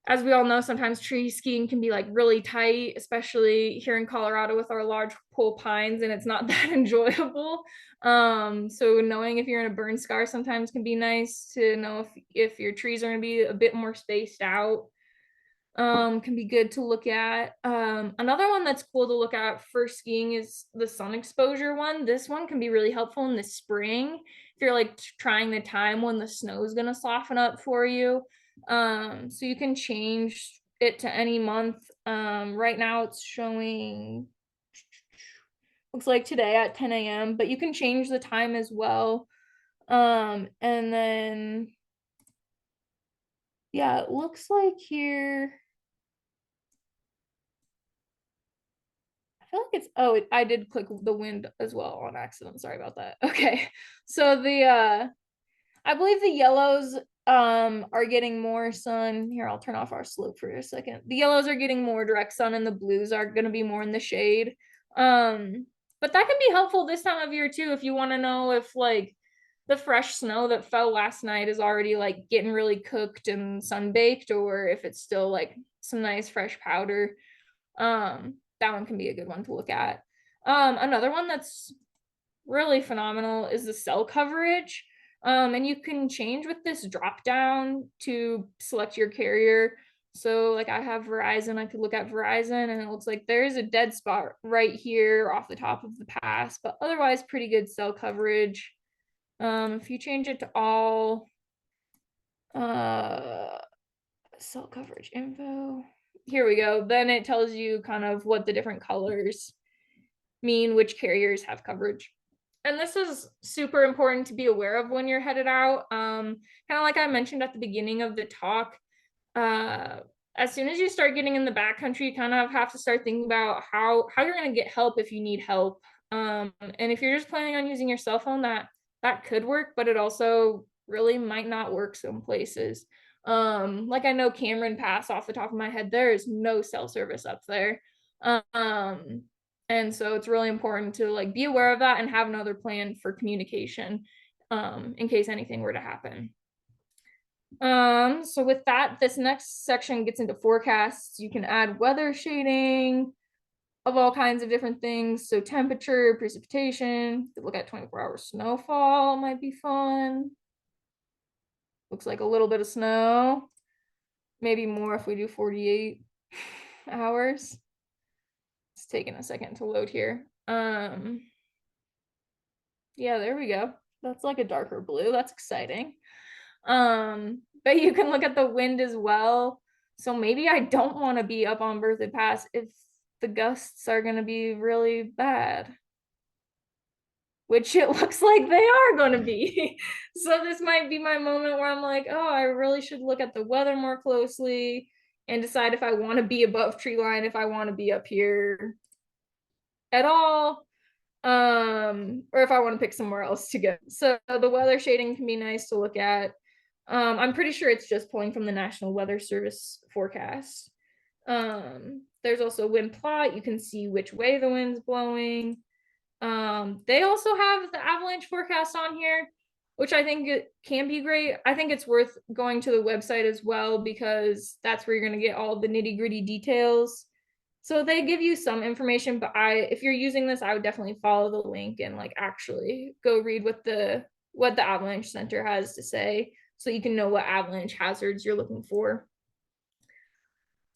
As we all know, sometimes tree skiing can be like really tight, especially here in Colorado with our large pole pines, and it's not that enjoyable. So knowing if you're in a burn scar sometimes can be nice to know if your trees are going to be a bit more spaced out. Can be good to look at. Another one that's cool to look at for skiing is the sun exposure one. This one can be really helpful in the spring if you're like trying the time when the snow is going to soften up for you. So you can change it to any month. Right now it's showing, looks like today at 10 a.m., but you can change the time as well. And then, yeah, it looks like here, I feel like it's, oh, I did click the wind as well on accident. Sorry about that. Okay. So I believe the yellows are getting more sun. Here, I'll turn off our slope for a second. The yellows are getting more direct sun and the blues are going to be more in the shade. But that can be helpful this time of year too, if you want to know if like the fresh snow that fell last night is already like getting really cooked and sun-baked, or if it's still like some nice fresh powder. That one can be a good one to look at. Another one that's really phenomenal is the cell coverage. And you can change with this drop down to select your carrier. So like I have Verizon, I could look at Verizon and it looks like there is a dead spot right here off the top of the pass, but otherwise pretty good cell coverage. If you change it to all, cell coverage info, here we go. Then it tells you kind of what the different colors mean, which carriers have coverage. And this is super important to be aware of when you're headed out. Kind of like I mentioned at the beginning of the talk, as soon as you start getting in the backcountry, you kind of have to start thinking about how you're going to get help if you need help. And if you're just planning on using your cell phone, that could work, but it also really might not work some places. Like I know Cameron Pass off the top of my head, there is no cell service up there. And so it's really important to like be aware of that and have another plan for communication in case anything were to happen. So with that, this next section gets into forecasts. You can add weather shading of all kinds of different things. So temperature, precipitation, look at 24-hour snowfall might be fun. Looks like a little bit of snow, maybe more if we do 48 hours. It's taking a second to load here. Yeah, there we go. That's like a darker blue. That's exciting. But you can look at the wind as well. So maybe I don't want to be up on Berthoud Pass if the gusts are going to be really bad, which it looks like they are going to be. So this might be my moment where I'm like, oh, I really should look at the weather more closely and decide if I want to be above tree line, if I want to be up here at all, or if I want to pick somewhere else to go. So the weather shading can be nice to look at. I'm pretty sure it's just pulling from the National Weather Service forecast. There's also wind plot. You can see which way the wind's blowing. They also have the avalanche forecast on here, which I think it can be great. I think it's worth going to the website as well because that's where you're going to get all the nitty-gritty details. So they give you some information, but if you're using this, I would definitely follow the link and like actually go read what the Avalanche Center has to say so you can know what avalanche hazards you're looking for.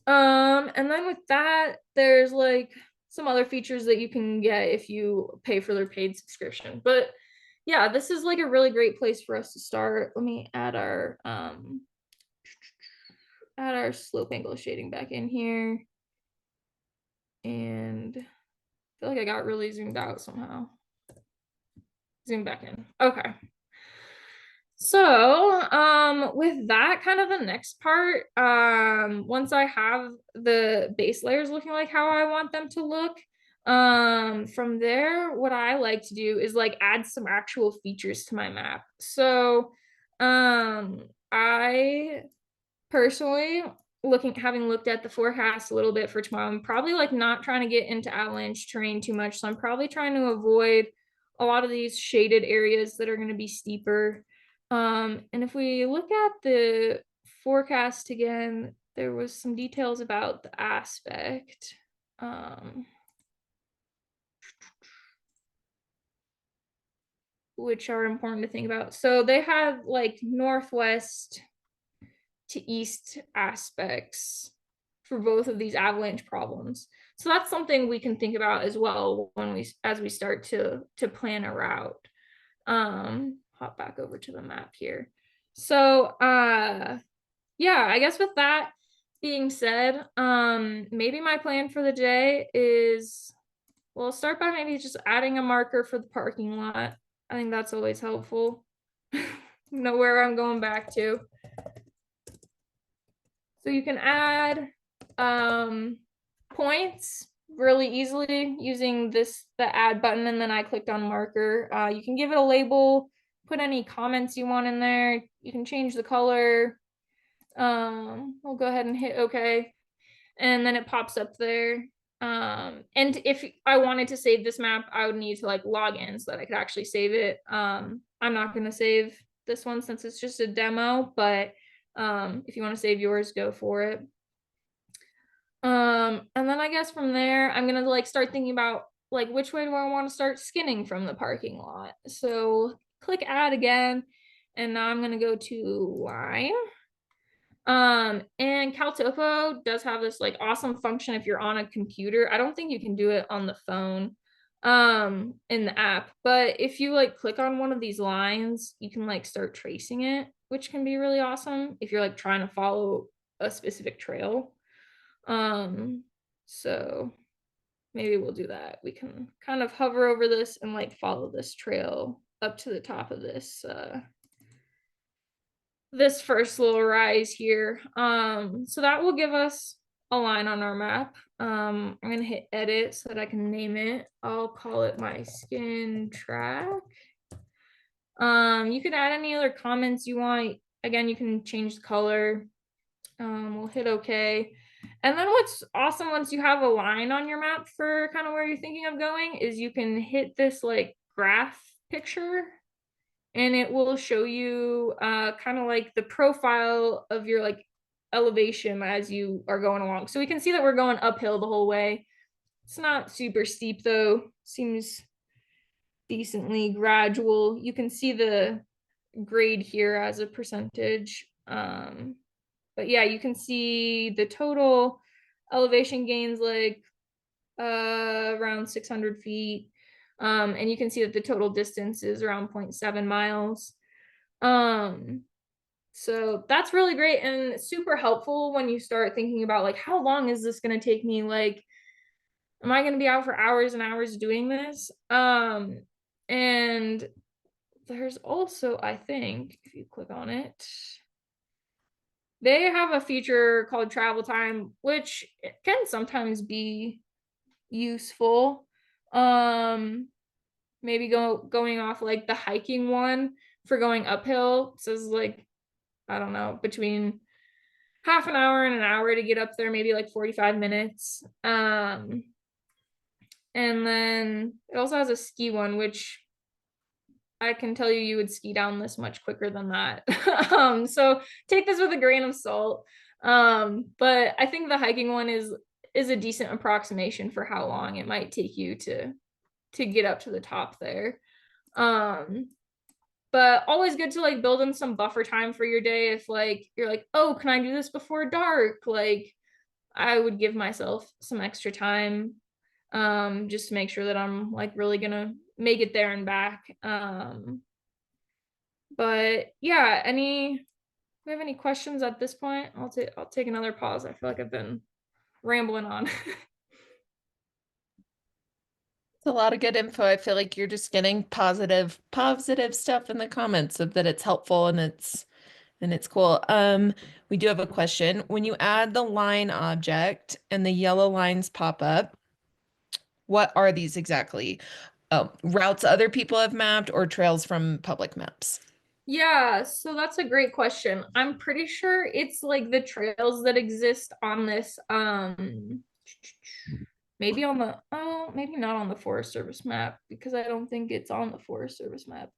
And then with that, there's like some other features that you can get if you pay for their paid subscription. But yeah, this is like a really great place for us to start. Let me add our slope angle shading back in here. And I feel like I got really zoomed out somehow. Zoom back in. Okay. So with that, kind of the next part, once I have the base layers looking like how I want them to look, from there, what I like to do is like add some actual features to my map. So I personally, having looked at the forecast a little bit for tomorrow, I'm probably like not trying to get into avalanche terrain too much. So I'm probably trying to avoid a lot of these shaded areas that are going to be steeper. And if we look at the forecast again, there was some details about the aspect. Which are important to think about. So they have like northwest to east aspects for both of these avalanche problems. So that's something we can think about as well as we start to plan a route. Hop back over to the map here. So yeah, I guess with that being said, maybe my plan for the day is, well, start by maybe just adding a marker for the parking lot. I think that's always helpful. Know where I'm going back to. So you can add points really easily using the add button, and then I clicked on marker. You can give it a label, put any comments you want in there. You can change the color. We'll go ahead and hit OK. And then it pops up there. And if I wanted to save this map, I would need to like log in so that I could actually save it. I'm not going to save this one since it's just a demo, but if you want to save yours, go for it. And then I guess from there, I'm gonna like start thinking about like, which way do I want to start skinning from the parking lot? So click add again, and now I'm going to go to line. And CalTopo does have this like awesome function if you're on a computer. I don't think you can do it on the phone in the app, but if you like click on one of these lines, you can like start tracing it, which can be really awesome if you're like trying to follow a specific trail. So maybe we'll do that. We can kind of hover over this and like follow this trail up to the top of this this first little rise here. So that will give us a line on our map. I'm gonna hit edit so that I can name it. I'll call it my skin track. You can add any other comments you want. Again, you can change the color. We'll hit okay. And then what's awesome once you have a line on your map for kind of where you're thinking of going is you can hit this like graph picture, and it will show you kind of like the profile of your like elevation as you are going along. So we can see that we're going uphill the whole way. It's not super steep though, seems decently gradual. You can see the grade here as a percentage. But yeah, you can see the total elevation gains like around 600 feet. And you can see that the total distance is around 0.7 miles. So that's really great and super helpful when you start thinking about like, how long is this going to take me? Like, am I going to be out for hours and hours doing this? And there's also, I think, if you click on it, they have a feature called travel time, which can sometimes be useful. Maybe going off like the hiking one for going uphill. It says like, I don't know, between half an hour and an hour to get up there, maybe like 45 minutes. And then it also has a ski one, which I can tell you would ski down this much quicker than that. So take this with a grain of salt. But I think the hiking one is a decent approximation for how long it might take you to get up to the top there. But always good to like build in some buffer time for your day if like you're like, oh, can I do this before dark? Like I would give myself some extra time just to make sure that I'm like really gonna make it there and back. But yeah, we have any questions at this point? I'll take another pause. I feel like I've been rambling on. It's a lot of good info. I feel like you're just getting positive stuff in the comments of that it's helpful and it's cool. We do have a question. When you add the line object and the yellow lines pop up, what are these exactly? Oh, routes other people have mapped or trails from public maps? Yeah, so that's a great question. I'm pretty sure it's like the trails that exist on this maybe on the maybe not on the Forest Service map because I don't think it's on the Forest Service map.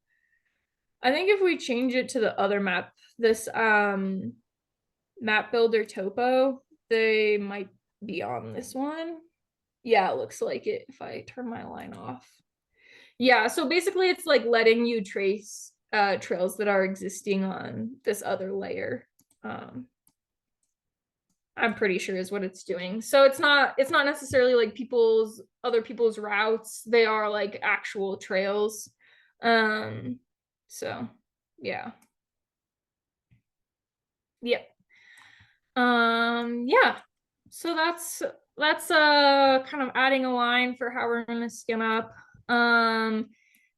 I think if we change it to the other map, this map builder topo, they might be on this one. Yeah, it looks like it if I turn my line off. Yeah, so basically it's like letting you trace trails that are existing on this other layer. I'm pretty sure is what it's doing. So it's not necessarily like other people's routes. They are like actual trails. So yeah. Yep. Yeah. So that's kind of adding a line for how we're gonna skin up.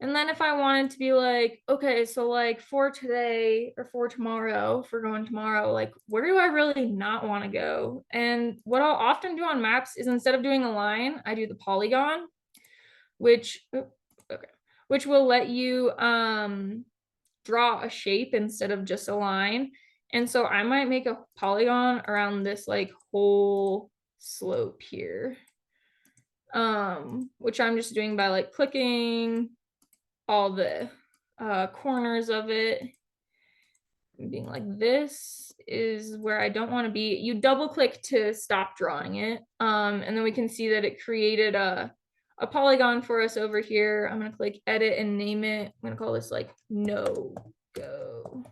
And then if I wanted to be like, okay, so like for today or for tomorrow, if we're going tomorrow, like where do I really not want to go? And what I'll often do on maps is instead of doing a line, I do the polygon, which will let you draw a shape instead of just a line. And so I might make a polygon around this like whole slope here, which I'm just doing by like clicking all the corners of it and being like, this is where I don't want to be. You double click to stop drawing it. And then we can see that it created a a polygon for us over here. I'm gonna click edit and name it. I'm gonna call this like no go.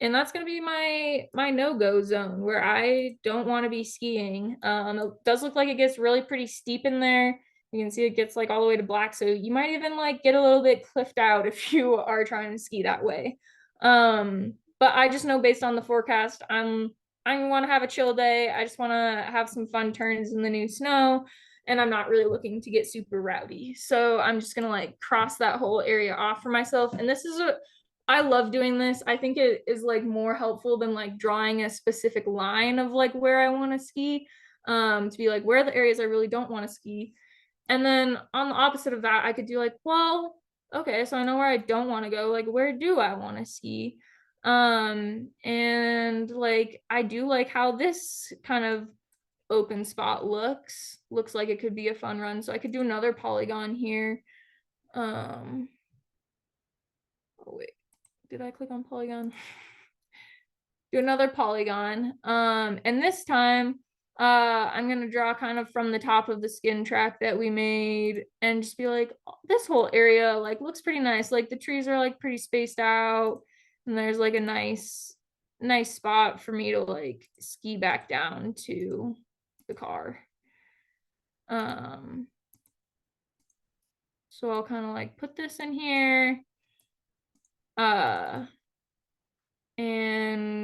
And that's gonna be my no-go zone where I don't want to be skiing. It does look like it gets really pretty steep in there. You can see it gets like all the way to black. So you might even like get a little bit cliffed out if you are trying to ski that way. But I just know based on the forecast, I want to have a chill day. I just want to have some fun turns in the new snow. And I'm not really looking to get super rowdy. So I'm just gonna like cross that whole area off for myself. And this is I love doing this. I think it is like more helpful than like drawing a specific line of like where I want to ski, to be like where are the areas I really don't want to ski. And then on the opposite of that, I could do like, well, okay, so I know where I don't want to go. Like, where do I want to ski? And like I do like how this kind of open spot looks like it could be a fun run. So I could do another polygon here. Oh wait, did I click on polygon? Do another polygon. And this time I'm gonna draw kind of from the top of the skin track that we made and just be like, this whole area like looks pretty nice. Like the trees are like pretty spaced out, and there's like a nice spot for me to like ski back down to the car. So I'll kind of like put this in here. And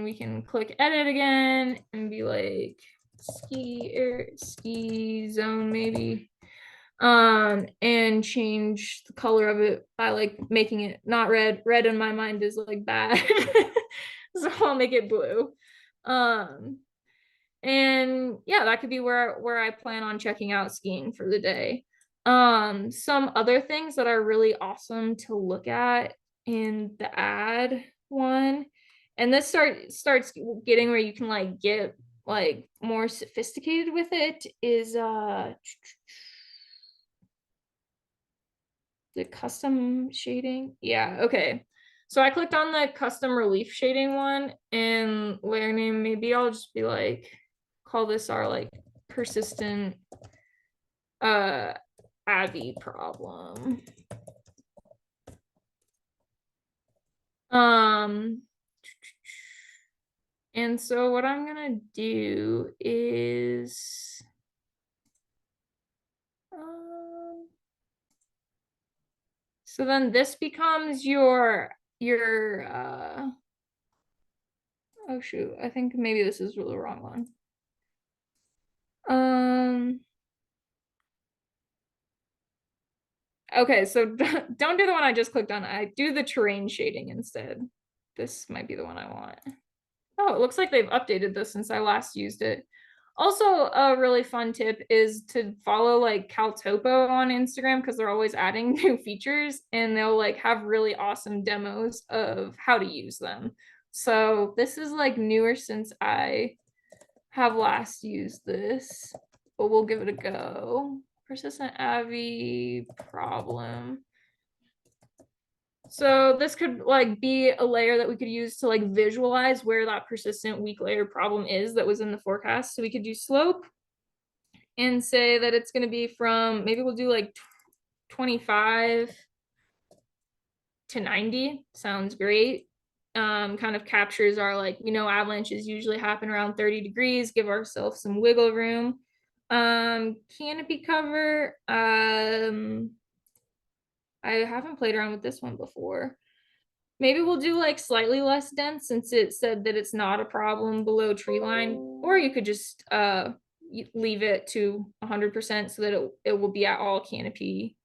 we can click edit again and be like ski zone maybe. And change the color of it by like making it not red. Red in my mind is like bad. So I'll make it blue. And yeah, that could be where I plan on checking out skiing for the day. Some other things that are really awesome to look at in the ad one, and this starts getting where you can like get like more sophisticated with it, is the custom shading. Yeah, okay. So I clicked on the custom relief shading one, and layer name, maybe I'll just be like, call this our like persistent Abby problem. And so what I'm gonna do is so then this becomes your oh shoot, I think maybe this is the wrong one. Okay, so don't do the one I just clicked on. I do the terrain shading instead. This might be the one I want. Oh, it looks like they've updated this since I last used it. Also, a really fun tip is to follow like CalTopo on Instagram, because they're always adding new features and they'll like have really awesome demos of how to use them. So this is like newer since I have last used this, but we'll give it a go. Persistent Avi problem. So this could like be a layer that we could use to like visualize where that persistent weak layer problem is that was in the forecast. So we could do slope and say that it's going to be from, maybe we'll do like 25 to 90. Sounds great. Kind of captures our like, we know avalanches usually happen around 30 degrees, give ourselves some wiggle room. Canopy cover, I haven't played around with this one before. Maybe we'll do like slightly less dense since it said that it's not a problem below tree line, or you could just leave it to 100% so that it will be at all canopy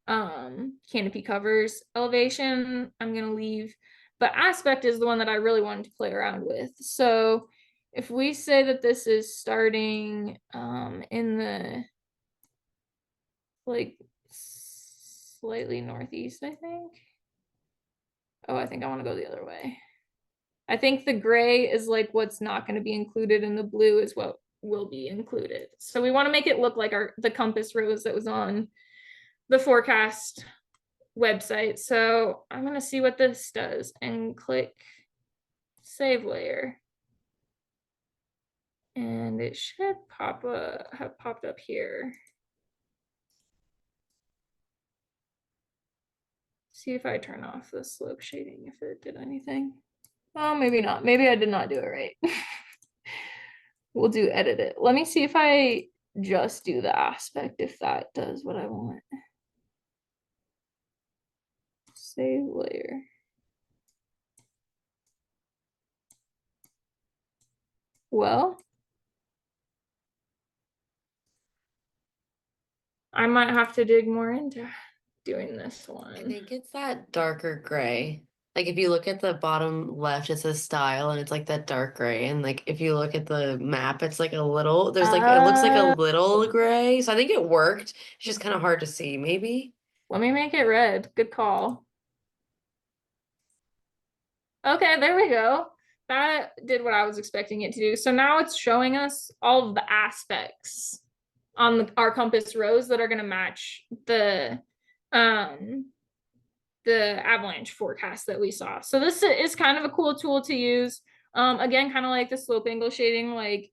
covers. Elevation I'm gonna leave, but aspect is the one that I really wanted to play around with. So if we say that this is starting in the like slightly northeast, I think. Oh, I think I want to go the other way. I think the gray is like what's not going to be included, and the blue is what will be included. So we want to make it look like the compass rose that was on the forecast website. So I'm going to see what this does and click save layer. And it should have popped up here. see if I turn off the slope shading, if it did anything. Oh, maybe not. Maybe I did not do it right. We'll do edit it. Let me see if I just do the aspect, if that does what I want. Save layer. Well, I might have to dig more into doing this I one. think it's that darker gray. Like if you look at the bottom left, it says style and it's like that dark gray. And like if you look at the map, it's like a little, there's like, it looks like a little gray. So I think it worked. It's just kind of hard to see, maybe. Let me make it red. Good call. Okay, there we go. That did what I was expecting it to do. So now it's showing us all of the aspects on our compass rose that are going to match the avalanche forecast that we saw. So this is kind of a cool tool to use. Again, kind of like the slope angle shading, like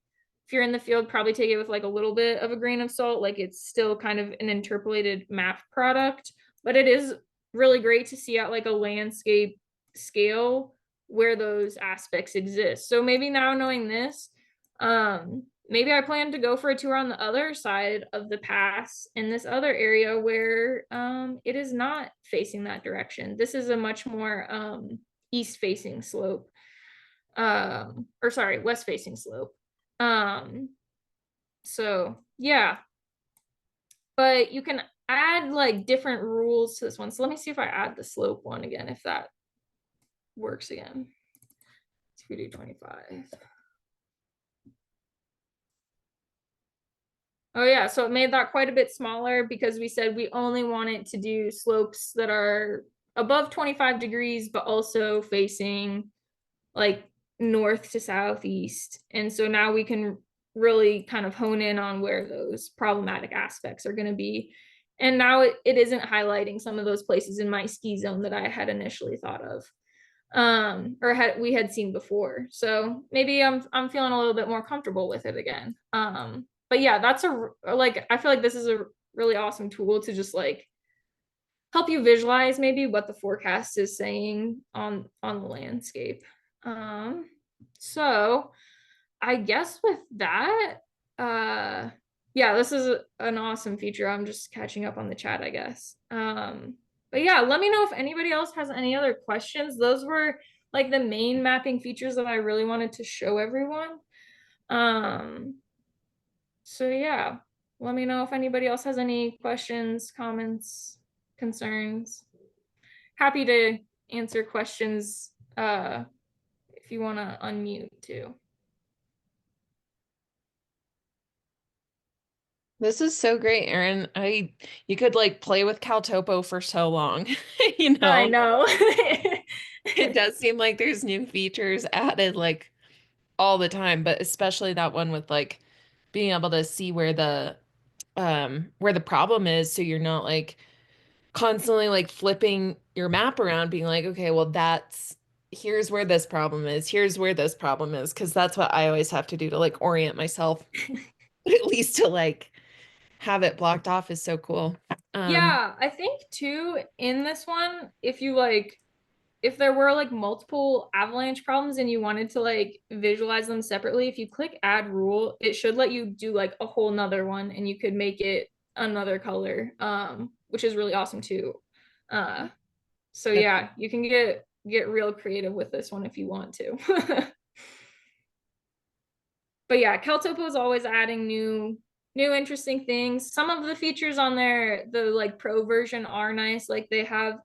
if you're in the field, probably take it with like a little bit of a grain of salt. Like it's still kind of an interpolated map product, but it is really great to see at like a landscape scale where those aspects exist. So maybe now knowing this, maybe I plan to go for a tour on the other side of the pass in this other area where it is not facing that direction. This is a much more east facing slope, or sorry, west facing slope. So yeah, but you can add like different rules to this one. So let me see if I add the slope one again, if that works again. 2D25. Oh yeah, so it made that quite a bit smaller because we said we only want it to do slopes that are above 25 degrees, but also facing like north to southeast. And so now we can really kind of hone in on where those problematic aspects are going to be. And now it isn't highlighting some of those places in my ski zone that I had initially thought of, or we had seen before. So maybe I'm feeling a little bit more comfortable with it again. But yeah, that's I feel like this is a really awesome tool to just like help you visualize maybe what the forecast is saying on the landscape. So I guess with that, yeah, this is an awesome feature. I'm just catching up on the chat, I guess. But yeah, let me know if anybody else has any other questions. Those were like the main mapping features that I really wanted to show everyone. So yeah, let me know if anybody else has any questions, comments, concerns. Happy to answer questions if you want to unmute too. This is so great, Erin. You could like play with CalTopo for so long, you know. I know. It does seem like there's new features added like all the time, but especially that one with like being able to see where the problem is, so you're not like constantly like flipping your map around being like, okay, well here's where this problem is, here's where this problem is, because that's what I always have to do to like orient myself. But at least to like have it blocked off is so cool. Yeah, I think too in this one, if there were like multiple avalanche problems and you wanted to like visualize them separately, if you click add rule, it should let you do like a whole nother one and you could make it another color, which is really awesome too. So yeah, you can get real creative with this one if you want to. But yeah, CalTopo is always adding new interesting things. Some of the features on the like pro version are nice. Like they have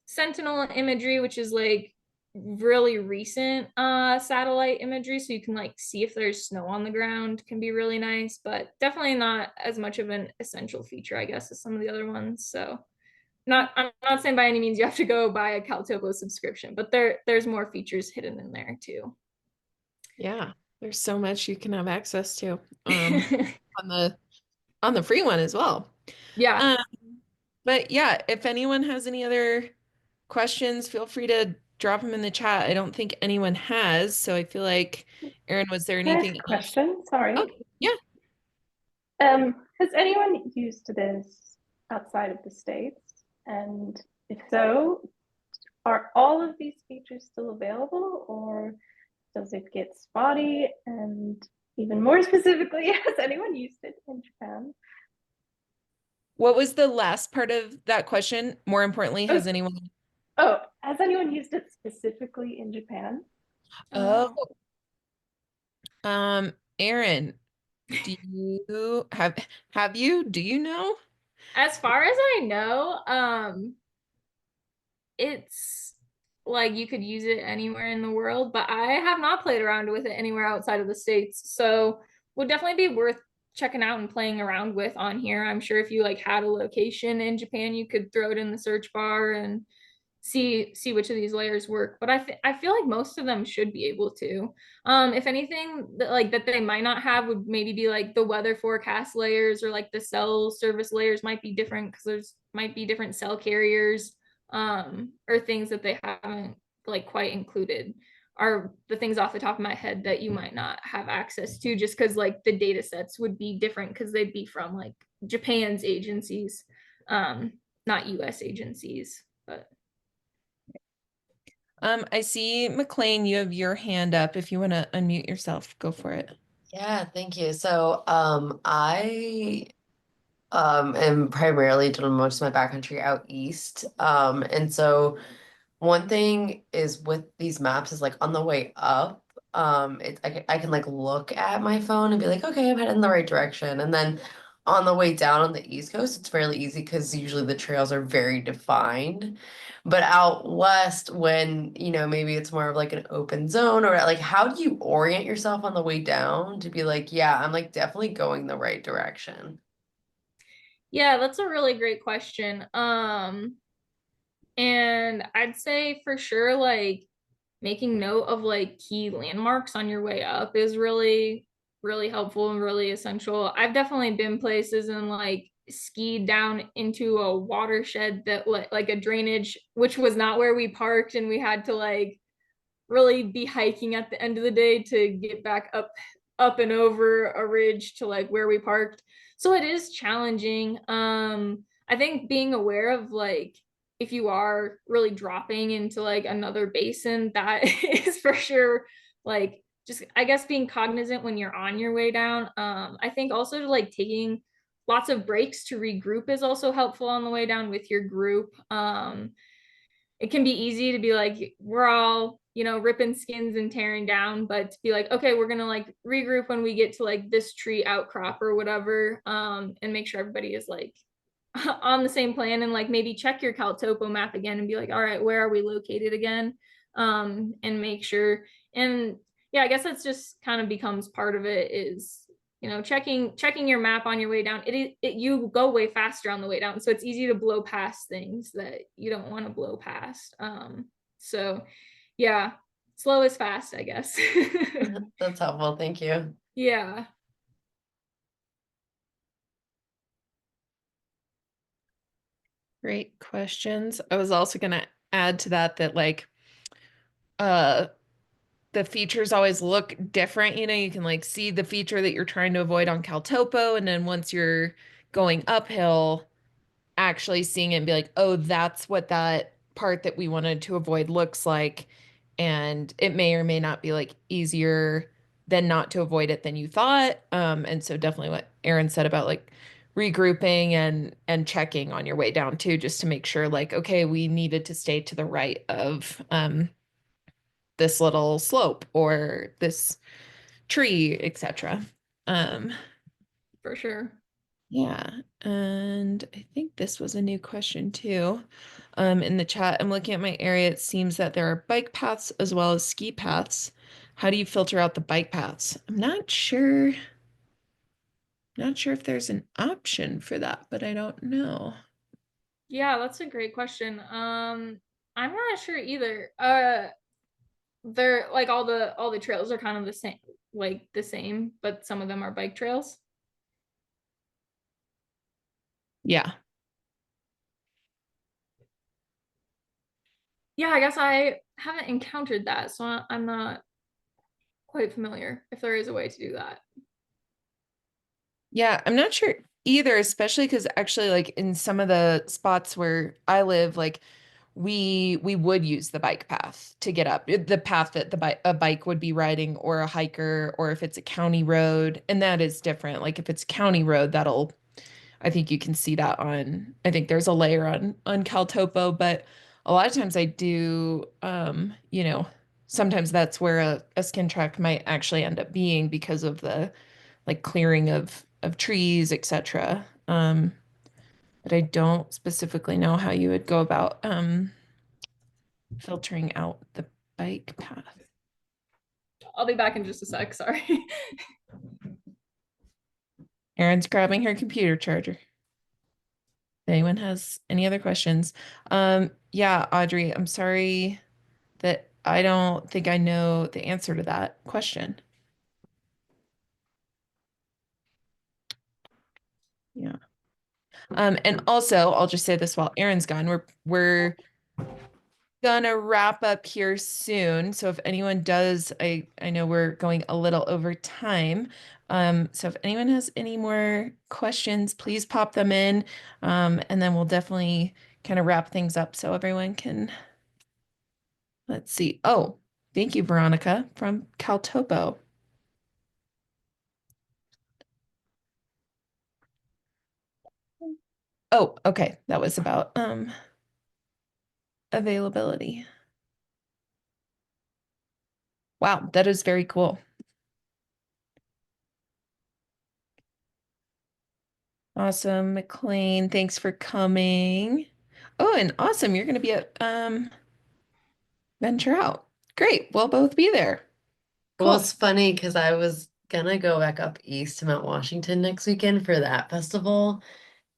sentinel imagery, which is like really recent satellite imagery, so you can like see if there's snow on the ground. Can be really nice, but definitely not as much of an essential feature, I guess, as some of the other ones. So I'm not saying by any means you have to go buy a CalTopo subscription, but there's more features hidden in there too. Yeah, there's so much you can have access to on the free one as well. Yeah. But yeah, if anyone has any other questions, feel free to drop them in the chat. I don't think anyone has, so I feel like, Erin, was there Can I ask anything a question? Sorry. Oh, yeah. Has anyone used this outside of the States? And if so, are all of these features still available, or does it get spotty? And even more specifically, has anyone used it in Japan? What was the last part of that question? More importantly, has anyone? Oh, has anyone used it specifically in Japan? Oh, Aaron, do you have you? Do you know? As far as I know, it's like you could use it anywhere in the world, but I have not played around with it anywhere outside of the States. So would definitely be worth checking out and playing around with on here. I'm sure if you like had a location in Japan, you could throw it in the search bar and see which of these layers work. But I feel like most of them should be able to. If anything that they might not have would maybe be like the weather forecast layers, or like the cell service layers might be different because there's might be different cell carriers, or things that they haven't like quite included are the things off the top of my head that you might not have access to, just because like the data sets would be different because they'd be from like Japan's agencies, not US agencies. But I see McLean, you have your hand up. If you want to unmute yourself, go for it. Yeah, thank you. So, I am primarily doing most of my backcountry out east. And so one thing is with these maps is like on the way up, I can like look at my phone and be like, okay, I'm heading in the right direction. And then on the way down on the East Coast, it's fairly easy because usually the trails are very defined. But out west, when maybe it's more of like an open zone, or like how do you orient yourself on the way down to be like, yeah, I'm like definitely going the right direction? yeah, that's a really great question. And I'd say for sure, like making note of like key landmarks on your way up is really, really helpful and really essential. I've definitely been places and like skied down into a watershed that like a drainage, which was not where we parked, and we had to like really be hiking at the end of the day to get back up and over a ridge to like where we parked. So it is challenging. I think being aware of like if you are really dropping into like another basin, that is for sure like just I guess being cognizant when you're on your way down. I think also like taking lots of breaks to regroup is also helpful on the way down with your group. It can be easy to be like, we're all, ripping skins and tearing down, but to be like, okay, we're gonna like regroup when we get to like this tree outcrop or whatever, and make sure everybody is like on the same plan, and like maybe check your CalTopo map again and be like, all right, where are we located again? And make sure. And yeah, I guess that's just kind of becomes part of it is checking your map on your way down. You go way faster on the way down, so it's easy to blow past things that you don't want to blow past. So yeah, slow is fast, I guess. That's helpful. Thank you. Yeah. Great questions. I was also going to add to that like uh the features always look different. You can like see the feature that you're trying to avoid on CalTopo, and then once you're going uphill, actually seeing it and be like, oh, that's what that part that we wanted to avoid looks like. And it may or may not be like easier than not to avoid it than you thought. And so definitely what Aaron said about like regrouping and checking on your way down too, just to make sure like, okay, we needed to stay to the right of this little slope or this tree, etc. For sure. Yeah, and I think this was a new question too. In the chat, I'm looking at my area. It seems that there are bike paths as well as ski paths. How do you filter out the bike paths? I'm not sure. Not sure if there's an option for that, but I don't know. Yeah, that's a great question. I'm not sure either. They're like all the trails are kind of the same, but some of them are bike trails. Yeah. Yeah, I guess I haven't encountered that, so I'm not quite familiar if there is a way to do that. Yeah, I'm not sure either, especially because actually, like in some of the spots where I live, like we would use the bike path to get up, the path that a bike would be riding, or a hiker, or if it's a county road, and that is different. Like if it's county road, I think you can see that on, I think there's a layer on CalTopo, but a lot of times I do, sometimes that's where a skin track might actually end up being because of the like clearing of trees, etc. But I don't specifically know how you would go about filtering out the bike path. I'll be back in just a sec. Sorry. Erin's grabbing her computer charger. If anyone has any other questions. Yeah, Audrey, I'm sorry that I don't think I know the answer to that question. Yeah. And also, I'll just say this while Erin's gone, we're gonna wrap up here soon. So if anyone does, I know we're going a little over time. So if anyone has any more questions, please pop them in. And then we'll definitely kind of wrap things up so everyone can, let's see. Oh, thank you, Veronica from CalTopo. Oh, okay. That was about availability. Wow, that is very cool. Awesome, McLean. Thanks for coming. Oh, and awesome, you're gonna be at Venture Out. Great, we'll both be there. Well, Cool. it's funny because I was gonna go back up east to Mount Washington next weekend for that festival,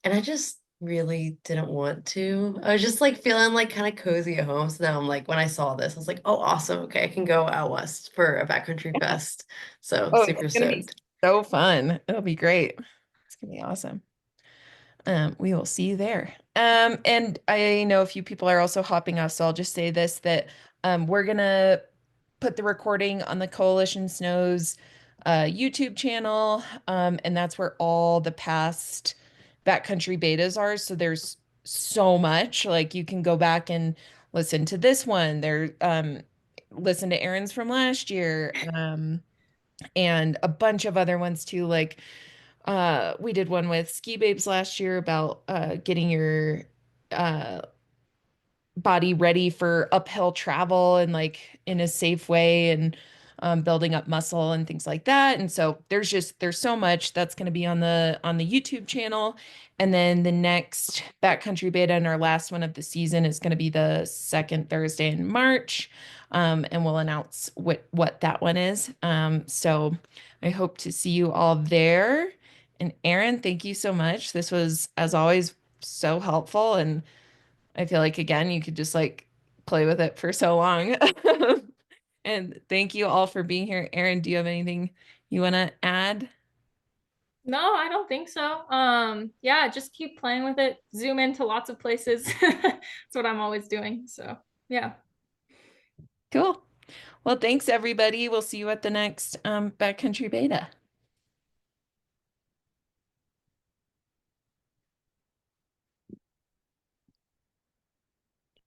and I just really didn't want to. I was just like feeling like kind of cozy at home. So now I'm like, when I saw this, I was like, oh, awesome. Okay, I can go out west for a backcountry fest. So Oh, super it's gonna be stoked. so fun. It'll be great. It's gonna be awesome. We will see you there. And I know a few people are also hopping off, so I'll just say this, that we're gonna put the recording on the Coalition Snows YouTube channel, and that's where all the past backcountry betas are. So there's so much, like you can go back and listen to this one. Listen to Aaron's from last year, and a bunch of other ones too, like we did one with Ski Babes last year about getting your uh body ready for uphill travel and like in a safe way, and building up muscle and things like that. And so there's so much that's going to be on the YouTube channel. And then the next backcountry beta and our last one of the season is going to be the second Thursday in March. And we'll announce what that one is. So I hope to see you all there. And Erin, thank you so much. This was, as always, so helpful. And I feel like, again, you could just like play with it for so long. And thank you all for being here. Erin, do you have anything you want to add? No, I don't think so. Yeah, just keep playing with it. Zoom into lots of places. That's what I'm always doing. So yeah. Cool. Well, thanks, everybody. We'll see you at the next Backcountry Beta.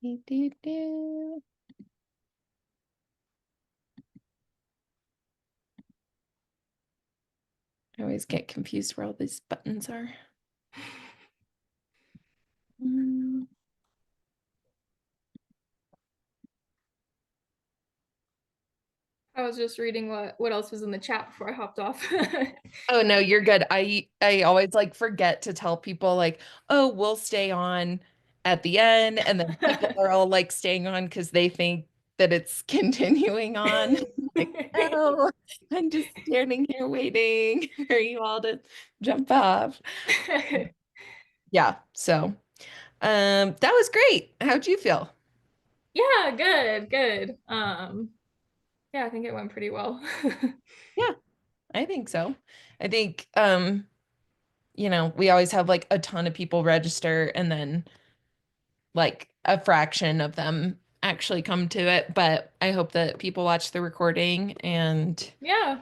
Do, do, do. I always get confused where all these buttons are. Mm. I was just reading what else was in the chat before I hopped off. Oh no, you're good. I always like forget to tell people like, oh, we'll stay on at the end, and then people are all like staying on because they think that it's continuing on. Like, oh, I'm just standing here waiting for you all to jump off. Yeah, so that was great. How'd you feel? Yeah, good. Yeah, I think it went pretty well. Yeah, I think so. I think we always have like a ton of people register, and then like a fraction of them actually come to it. But I hope that people watch the recording, and Yeah.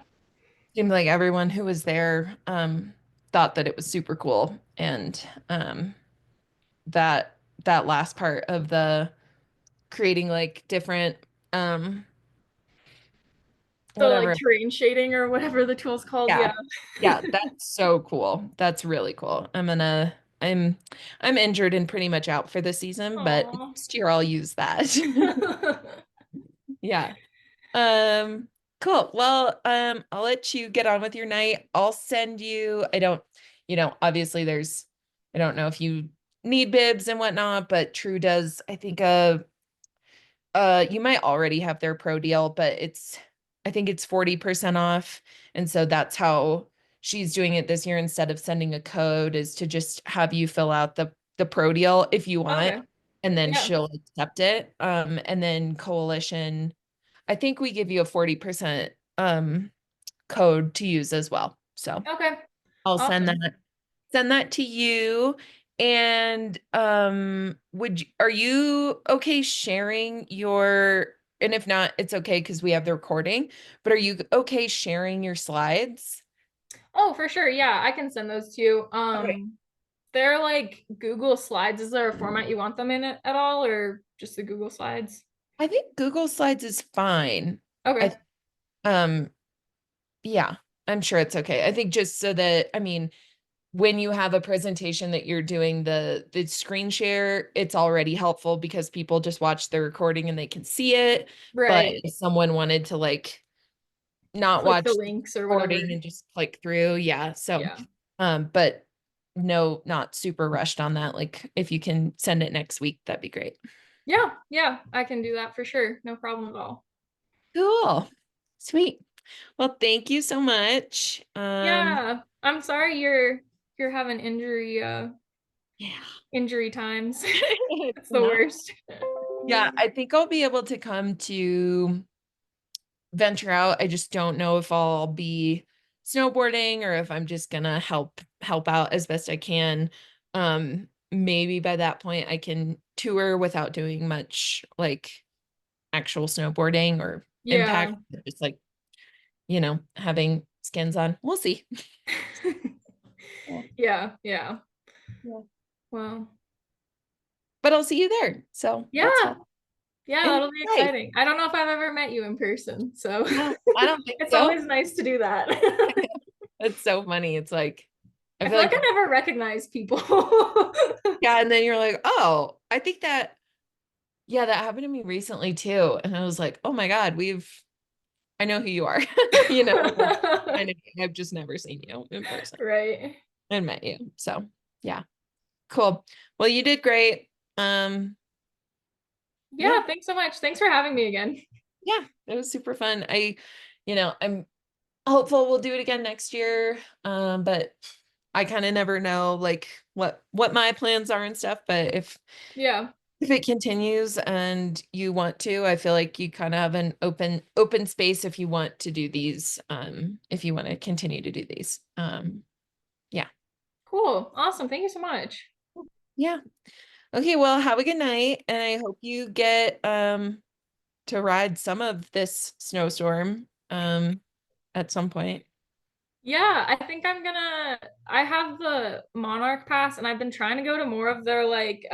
seemed like everyone who was there thought that it was super cool. And that last part of the creating like different The like whatever. terrain shading or whatever the tool's called. Yeah. Yeah. Yeah, that's so cool. That's really cool. I'm injured and pretty much out for the season, but Aw. next year I'll use that. Yeah. Um, cool. Well, I'll let you get on with your night. I'll send you, I don't, obviously I don't know if you need bibs and whatnot, but True does, I think, you might already have their pro deal, but I think it's 40% off. And so that's how she's doing it this year instead of sending a code, is to just have you fill out the pro deal if you want, Okay. and then Yeah. she'll accept it. And then Coalition, I think we give you a 40% code to use as well. So Okay. I'll Awesome. send that to you. And are you okay sharing and if not, it's okay because we have the recording, but are you okay sharing your slides? Oh, for sure. Yeah, I can send those to you. Okay. They're like Google Slides. Is there a format you want them in it at all, or just the Google Slides? I think Google Slides is fine. Okay. I yeah, I'm sure it's okay. I think just so that, I mean, when you have a presentation that you're doing the screen share, it's already helpful because people just watch the recording and they can see it. But Right. if someone wanted to like not Click the watch the links or whatever. recording and just click through, yeah. So, Yeah. but no, not super rushed on that. Like if you can send it next week, that'd be great. Yeah. Yeah. I can do that for sure. No problem at all. Cool. Sweet. Well, thank you so much. Yeah. I'm sorry you're having Yeah. injury times. It's It's the not. worst. Yeah, I think I'll be able to come to venture out. I just don't know if I'll be snowboarding or if I'm just gonna help out as best I can. Maybe by that point I can tour without doing much like actual snowboarding or Yeah. impact, just like, having skins on. We'll see. Yeah. Yeah. Yeah. Yeah. Well, But I'll see you there. So that's yeah. fun. Yeah, And that'll be hey, exciting. I don't know if I've ever met you in person, so no, I don't think it's so. always nice to do that. It's so funny. It's like I I feel feel like like, I never recognize people. yeah, and then you're like, oh, I think that, yeah, that happened to me recently too. And I was like, oh my God, I know who you are. Like, I've just never seen you in person Right. and met you. So yeah, cool. Well, you did great. Um, yeah, Yeah, thanks so much. Thanks for having me again. yeah, it was super fun. I'm hopeful we'll do it again next year. But I kind of never know like what my plans are and stuff. But Yeah. if it continues and you want to, I feel like you kind of have an open space if you want to do these, if you want to continue to do these. Yeah. Cool. Awesome. Thank you so much. Yeah. Okay, well, have a good night, and I hope you get to ride some of this snowstorm at some point. Yeah, I think I have the Monarch Pass and I've been trying to go to more of their like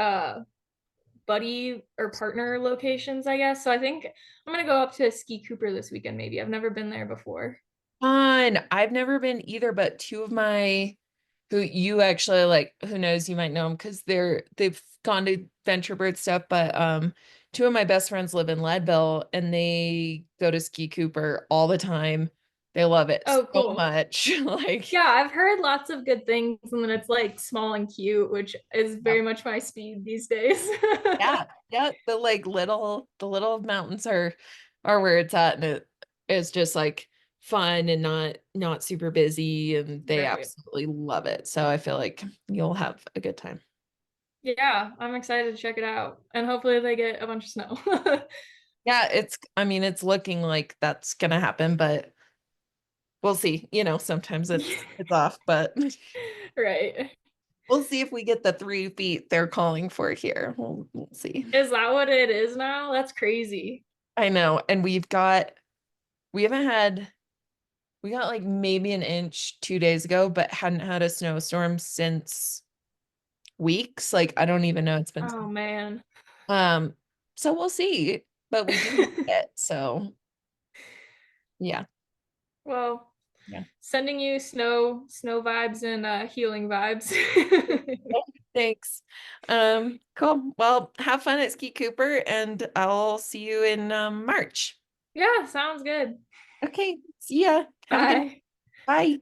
buddy or partner locations, I guess. So I think I'm gonna go up to Ski Cooper this weekend, maybe. I've never been there before. Fun. I've never been either, but two of my who you actually like, who knows, you might know them because they've gone to VNTRbird stuff, but two of my best friends live in Leadville and they go to Ski Cooper all the time. They love it Oh, so cool. much. Like, Yeah, I've heard lots of good things, and then it's like small and cute, which is yeah, very much my speed these days. yeah, yeah, the little mountains are where it's at, and it is just like fun and not super busy, and they Right. absolutely love it. So I feel like you'll have a good time. Yeah, I'm excited to check it out, and hopefully they get a bunch of snow. Yeah, I mean, it's looking like that's gonna happen, but we'll see. Sometimes it's off, but Right. we'll see if we get the 3 feet they're calling for here. We'll see. Is that what it is now? That's crazy. I know, and we haven't had we got like maybe an inch 2 days ago, but hadn't had a snowstorm since weeks. Like I don't even know, it's been Oh man. um So we'll see. But we do like it. So yeah. Well, Yeah. sending you snow vibes and healing vibes. Thanks. Cool. Well, have fun at Ski Cooper and I'll see you in March. Yeah, sounds good. Okay. See ya. Have a good Bye. bye.